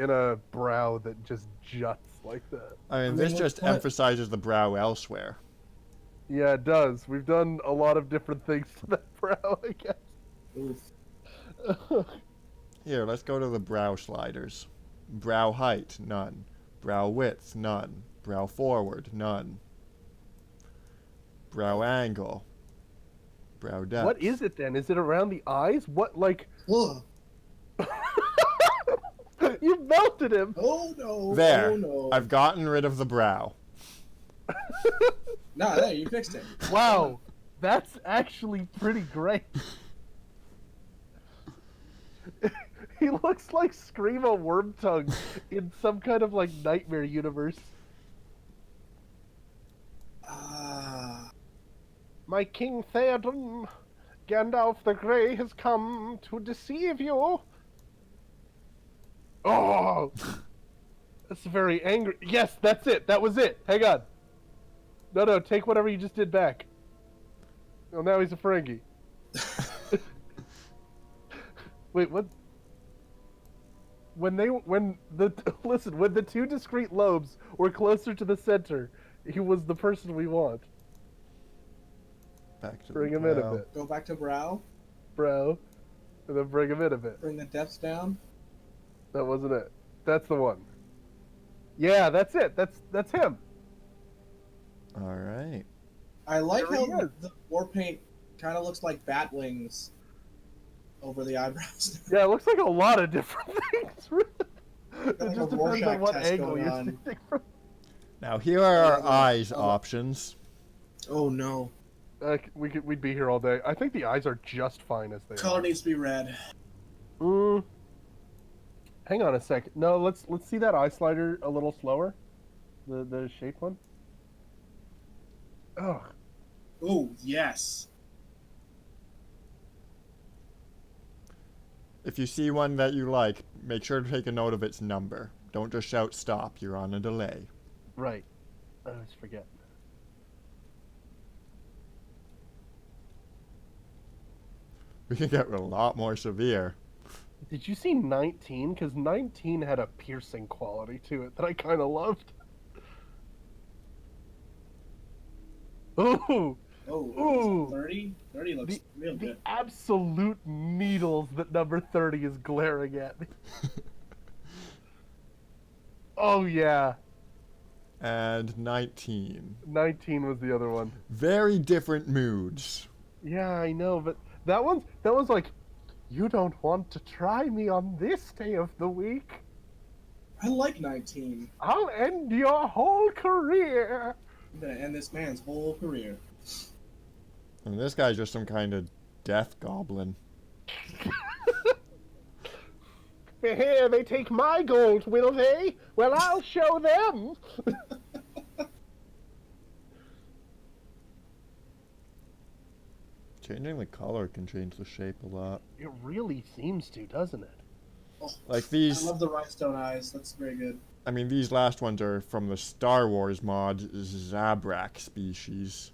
a brow that just juts like that. I mean, mean, this what's just that? emphasizes the brow elsewhere. Yeah, it does. We've done a lot of different things to that brow, I guess. Oof. Here, let's go to the brow sliders. Brow height, none. Brow width, none. Brow forward, none. Brow angle. Brow depth. What is it then? Is it around the eyes? What, like... Ugh. You melted him! Oh no! There. Oh no! I've gotten rid of the brow. No, there, you fixed it. Wow, that's actually pretty great. He looks like Screamo Wormtongue in some kind of like nightmare universe. Ah. My King Theoden, Gandalf the Grey has come to deceive you. Oh, that's very angry. Yes, that's it. That was it. Hang on. No, take whatever you just did back. Well, now he's a Ferengi. Wait, what? When the two discrete lobes were closer to the center, he was the person we want. Back to Bring the him in a brow. bit, Go back to brow. bro, and then bring him in a bit. Bring the depths down. That wasn't it. That's the one. Yeah, that's it. That's him. All right. I like There he how is. the war paint kind of looks like bat wings over the eyebrows. Yeah, it looks like a lot of different things. It like a just depends Rorschach on what test angle going you're on. seeing from. Now here are our Yeah, eyes oh. options. Oh no! We'd be here all day. I think the eyes are just fine as they Color are. needs to be red. Hang on a second. No, let's see that eye slider a little slower. The shaped one. Oh, Oh yes. If you see one that you like, make sure to take a note of its number. Don't just shout stop, you're on a delay. right. I always forget. We can get a lot more severe. Did you see 19? Because 19 had a piercing quality to it that I kind of loved. Ooh! Oh, Ooh. 30? 30 looks real The good. absolute needles that number 30 is glaring at me. Oh, yeah. And 19. 19 was the other one. Very different moods. Yeah, I know, but that one's like, you don't want to try me on this day of the week. I like 19. I'll end your whole career. I'm gonna end this man's whole career. And this guy's just some kind of death goblin. Here, they take my gold, will they? Well, I'll show them. Changing the color can change the shape a lot. It really seems to, doesn't it? Oh, Like I these, love the rhinestone eyes. That's very good. I mean, these last ones are from the Star Wars mod Zabrak species,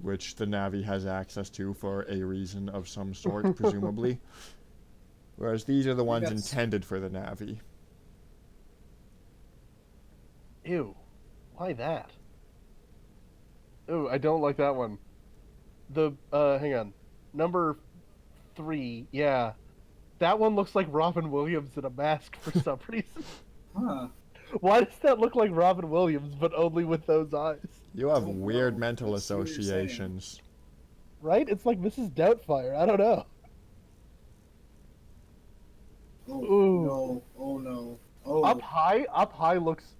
which the Navi has access to for a reason of some sort, presumably. Whereas these are the ones that's- intended for the Navi. Ew. Why that? Ew, I don't like that one. Hang on. Number 3, yeah. That one looks like Robin Williams in a mask for some reason. Huh. Why does that look like Robin Williams, but only with those eyes? You have Oh, weird no. mental I see what you're saying. associations. right? It's like Mrs. Doubtfire. I don't know. Oh Ooh. no! Oh no! Oh. Up high looks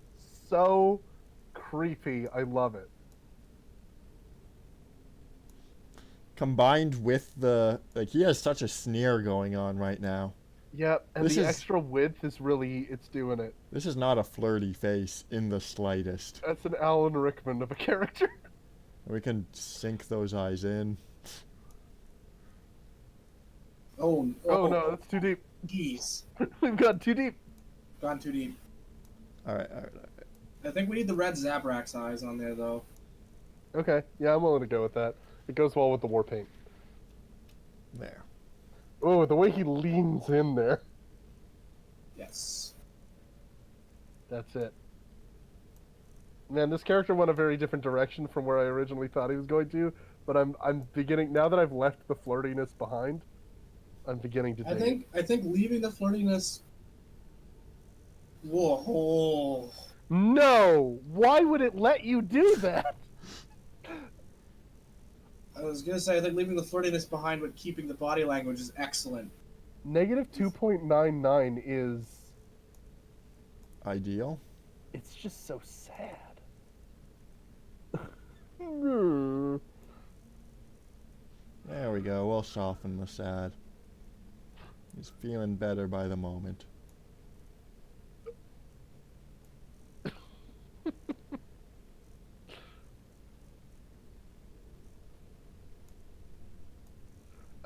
so creepy. I love it. Combined with the like, he has such a sneer going on right now. Yep, and This the is- extra width is really, it's doing it. This is not a flirty face in the slightest. That's an Alan Rickman of a character. We can sink those eyes in. Oh. Oh no, that's too deep. Geez. We've gone too deep. Gone too deep. All right. I think we need the red Zabrax eyes on there though. Okay, yeah, I'm willing to go with that. It goes well with the war paint. There. Oh, the way he leans in there. Yes. That's it. Man, this character went a very different direction from where I originally thought he was going to, but I'm beginning, now that I've left the flirtiness behind, I'm beginning to dig it. I think leaving the flirtiness. Whoa. No! Why would it let you do that? I was gonna say I think leaving the flirtiness behind but keeping the body language is excellent. Negative 2.99 is... Ideal. It's just so sad. Hmm. There we go. We'll soften the sad. He's feeling better by the moment.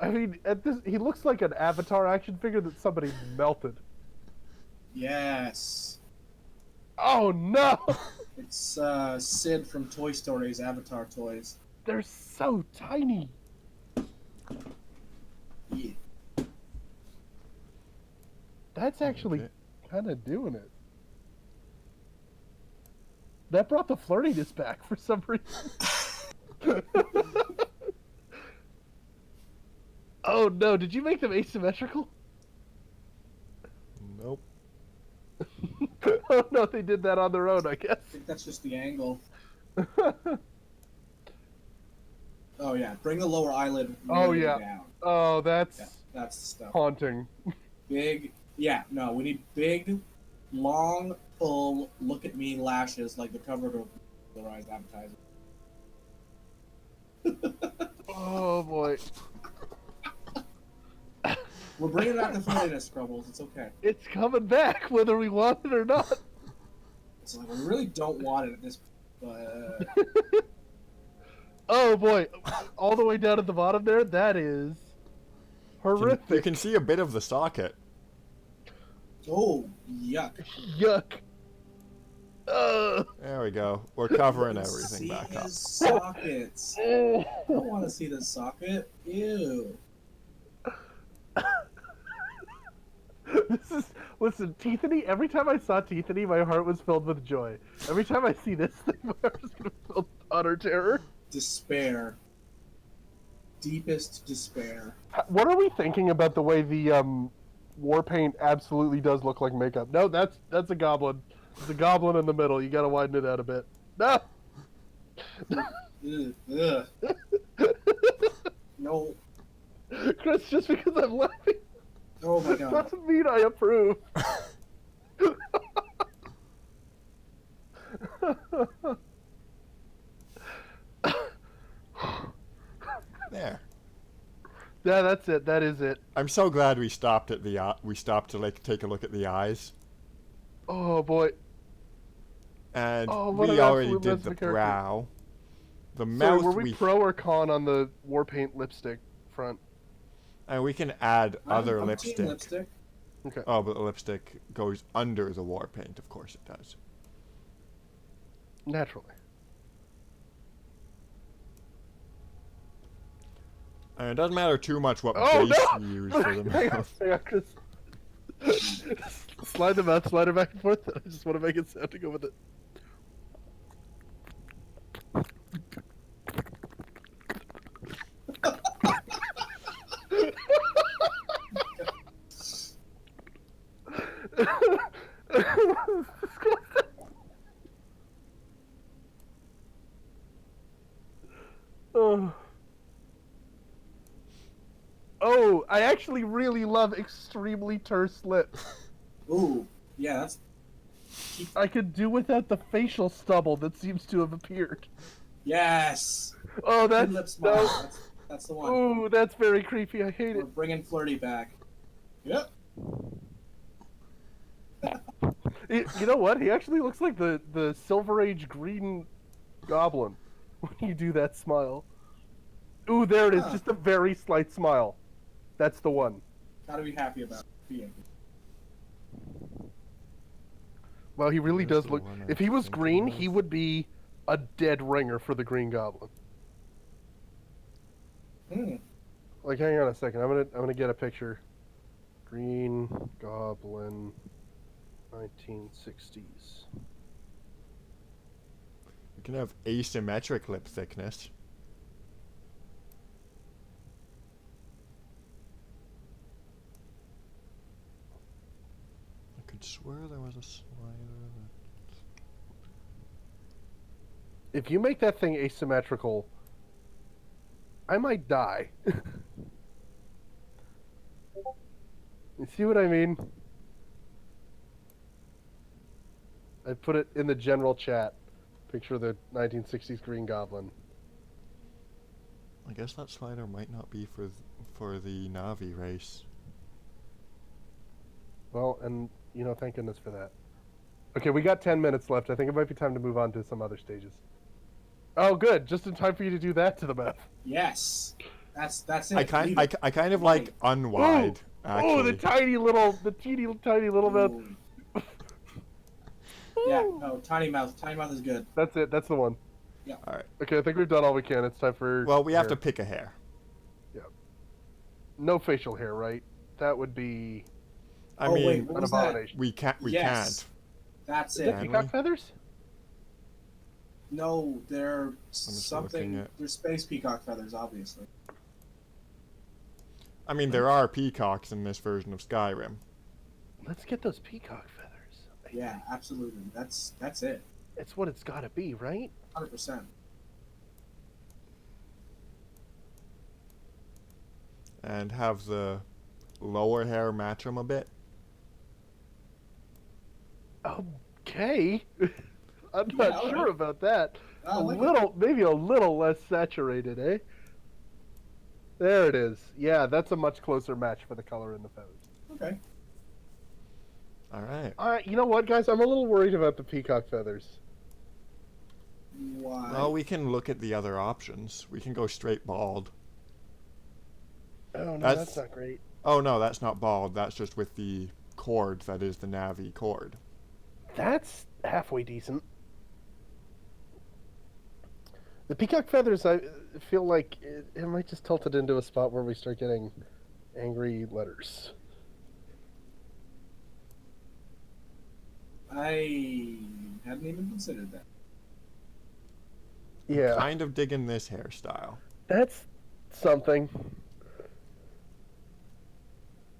I mean, at this, he looks like an Avatar action figure that somebody melted. Yes. Oh no! It's Sid from Toy Story's Avatar toys. They're so tiny. Yeah. That's actually Okay. kind of doing it. That brought the flirtiness back for some reason. Oh no, did you make them asymmetrical? Nope. Oh no, they did that on their own, I guess. I think that's just the angle. Oh yeah, bring the lower eyelid Oh, way yeah. down. Oh, that's Yeah, that's the stuff. haunting. Big, yeah, no, we need big, long, full, look at me lashes like the cover of the Rise advertising. Oh boy. We're bringing back the flirtiness, Scrubbles. It's okay. It's coming back whether we want it or not. It's like we really don't want it at this, but Oh boy, all the way down at the bottom there, that is horrific. You can see a bit of the socket. oh yuck! Yuck. There we go. We're covering Let's everything see back up. his sockets. I don't want to see the socket. Ew. Listen, Teethany, every time I saw Teethany, my heart was filled with joy. Every time I see this thing, my heart is going to be filled with utter terror. Despair. Deepest despair. What are we thinking about the way the war paint absolutely does look like makeup? No, that's a goblin. It's a goblin in the middle. You got to widen it out a bit. No. Ugh. Ugh. No. Chris, just because I'm laughing Oh my god. doesn't mean I approve. There. Yeah, that's it. That is it. I'm so glad we stopped at the we stopped to like take a look at the eyes, Oh boy. and Oh, what we an already absolute did mess of the a character. brow. The So mouth were we pro or con on the war paint lipstick front? and we can add other I'm lipstick. team lipstick. Okay. Oh, but the lipstick goes under the war paint, of course it does. Naturally. And it doesn't matter too much what Oh, base no! we use for the Hang on, mouth. hang on, Chris. Slide them out, slide her back and forth. I just want to make it sound to go with it. Oh. Ooh, I actually really love extremely terse lips. Ooh, yeah, that's. I could do without the facial stubble that seems to have appeared. Yes. Oh, that's Thin lip smile. no. That's the one. Ooh, that's very creepy. I hate We're it. bringing flirty back. Yep. You know what? He actually looks like the Silver Age Green Goblin when you do that smile. Ooh, there it is. Huh. Just a very slight smile. That's the one. Gotta be happy about being. Well, he really That's does the look. one If I he was think it green, was. he would be a dead ringer for the Green Goblin. Hmm. Like, hang on a second. I'm gonna get a picture. Green Goblin, 1960s. You can have asymmetric lip thickness. I could swear there was a slider that... If you make that thing asymmetrical, I might die. You see what I mean? I put it in the general chat. Picture of the 1960s Green Goblin. I guess that slider might not be for the Navi race. Well, and, you know, thank goodness for that. Okay, we got 10 minutes left. I think it might be time to move on to some other stages. Oh, good. Just in time for you to do that to the mouth. Yes. That's it. I kind Leave it. I kind of like unwide. Actually. Oh, the teeny little mouth. Ooh. Yeah, no, tiny mouth. Tiny mouth is good. That's it. That's the one. All right. Okay, I think we've done all we can. It's time for... Well, we have to hair. pick a hair. No facial hair, right? That would be I Oh, mean, wait, what an was that? abomination. we can't. We Yes. can't. That's Is that it. Can peacock we? feathers? No, they're just something. looking at- They're space peacock feathers, obviously. I mean, there are peacocks in this version of Skyrim. Let's get those peacock feathers. Yeah, absolutely. That's it. It's what it's gotta be, right? 100%. And have the lower hair match them a bit. Okay. I'm Yeah, not sure about that. I like it. Maybe a little less saturated, eh? There it is. Yeah, that's a much closer match for the color in the feathers. Okay. All right. You know what, guys? I'm a little worried about the peacock feathers. Why? Well, we can look at the other options. We can go straight bald. Oh, no, That's- that's not great. Oh no, that's not bald. That's just with the cord that is the Navi cord. That's halfway decent. The peacock feathers, I feel like it might just tilt it into a spot where we start getting angry letters. I hadn't even considered that. Yeah, Kind of digging this hairstyle. that's something.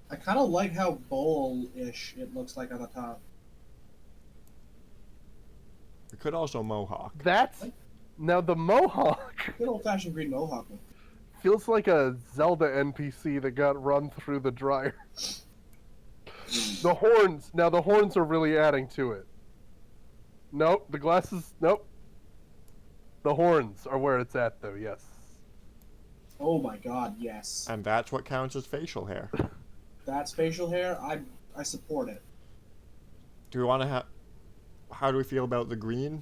I kind of like how bowl-ish it looks like on the top. We could also mohawk. That's... Now, the mohawk Good old-fashioned green mohawk. feels like a Zelda NPC that got run through the dryer. The horns... Now, the horns are really adding to it. Nope, the glasses... Nope. The horns are where it's at, though, yes. Oh my god, yes. And that's what counts as facial hair. That's facial hair. I support it. Do we want to have... How do we feel about the green?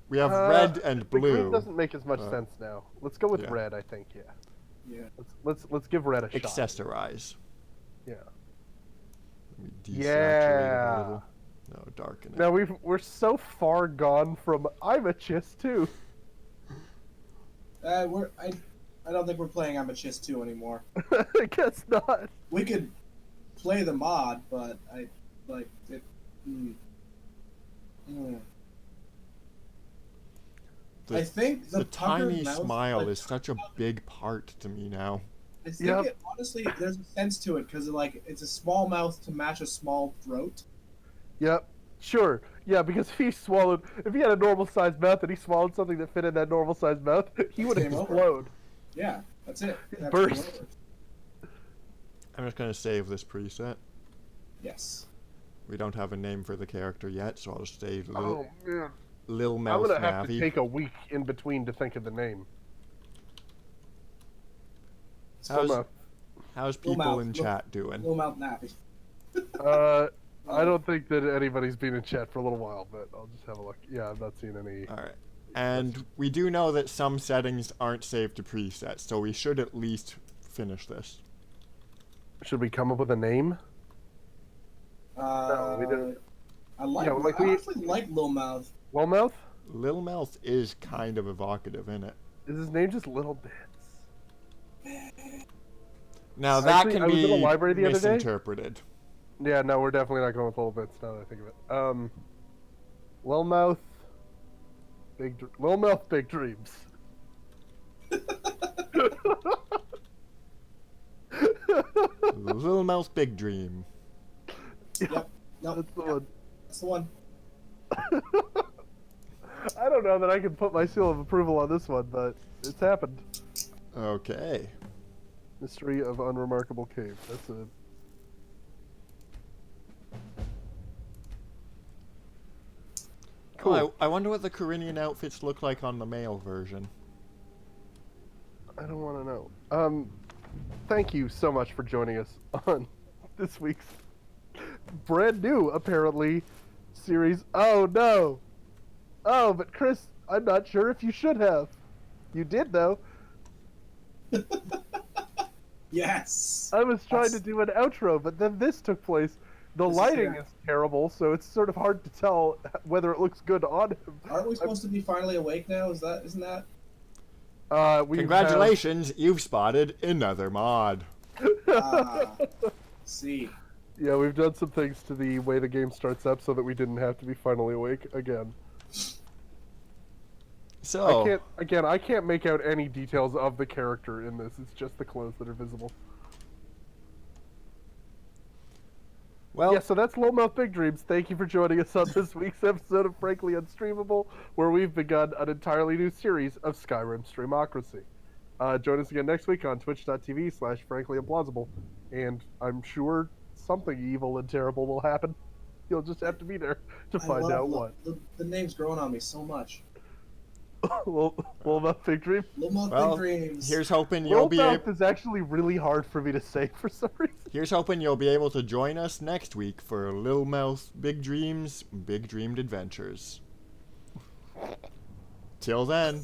We have Uh, red and The blue. green doesn't make as much Uh, sense now. Let's go with yeah. red, I think, yeah. Yeah. Let's give red a shot. Accessorize. Yeah. We desaturate it a Yeah. little. No, darken it. Now we're so far gone from I'm a chiss too. I don't think we're playing I'm a Chiss 2 anymore. I guess not. We could play the mod, but I like it. I think the puckered tiny mouth, smile like, is such a big part to me now. I think Yep. it, honestly, there's a sense to it because like it's a small mouth to match a small throat. Yep. Sure. Yeah, because if he had a normal sized mouth and he swallowed something that fit in that normal sized mouth, he would Game over. explode. Yeah, that's it. It That's burst. over. I'm just gonna save this preset. Yes. We don't have a name for the character yet, so I'll just say Oh man, Lil I'm Mouth gonna have to Navi. take a week in between to think of the name. How's, Lil how's Lil people Mouth, in Lil- chat doing? Little Mouth Nappy. I don't think that anybody's been in chat for a little while, but I'll just have a look. Yeah, I've not seen any. Alright. And we do know that some settings aren't saved to presets, so we should at least finish this. Should we come up with a name? No, we didn't. I like. Yeah, like I we- actually like Lil Mouth. Well, Mouth? Lil Mouth is kind of evocative, isn't it? Is his name just Little Bits? Now that Actually, can I was in be a library the other day. misinterpreted. Yeah, no, we're definitely not going with Little Bits now that I think of it. Lil Mouth, Lil Mouth, Big Dreams. Lil Mouth Big Dream. Yep. No, That's the one. that's the one. I don't know that I can put my seal of approval on this one, but it's happened. Okay. Mystery of Unremarkable Cave. That's a. Cool. Oh, I wonder what the Corinian outfits look like on the male version. I don't want to know. Thank you so much for joining us on this week's brand new, apparently, series. Oh no! Oh, but Chris, I'm not sure if you should have. You did though. Yes. I was trying to That's- do an outro, but then this took place. The This is lighting here. is terrible, so it's sort of hard to tell whether it looks good on him. Aren't we supposed to be finally awake now? Isn't that? We Congratulations, you've spotted another mod. Ah, see. Yeah, we've done some things to the way the game starts up so that we didn't have to be finally awake again. So, I can't make out any details of the character in this. It's just the clothes that are visible. well, Yeah, so that's Lil Mouth Big Dreams. Thank you for joining us on this week's episode of Frankly Unstreamable, where we've begun an entirely new series of Skyrim Streamocracy. Join us again next week on twitch.tv/franklyimplausible, and I'm sure something evil and terrible will happen. You'll just have to be there to find out what. The name's growing on me so much. Lil Mouth Big Dream? Lil Mouth well, Big Dreams. here's hoping Lil you'll be Mouth is actually really hard for me to say for some reason. here's hoping you'll be able to join us next week for Lil Mouth Big Dreams, Big Dreamed Adventures. Till then.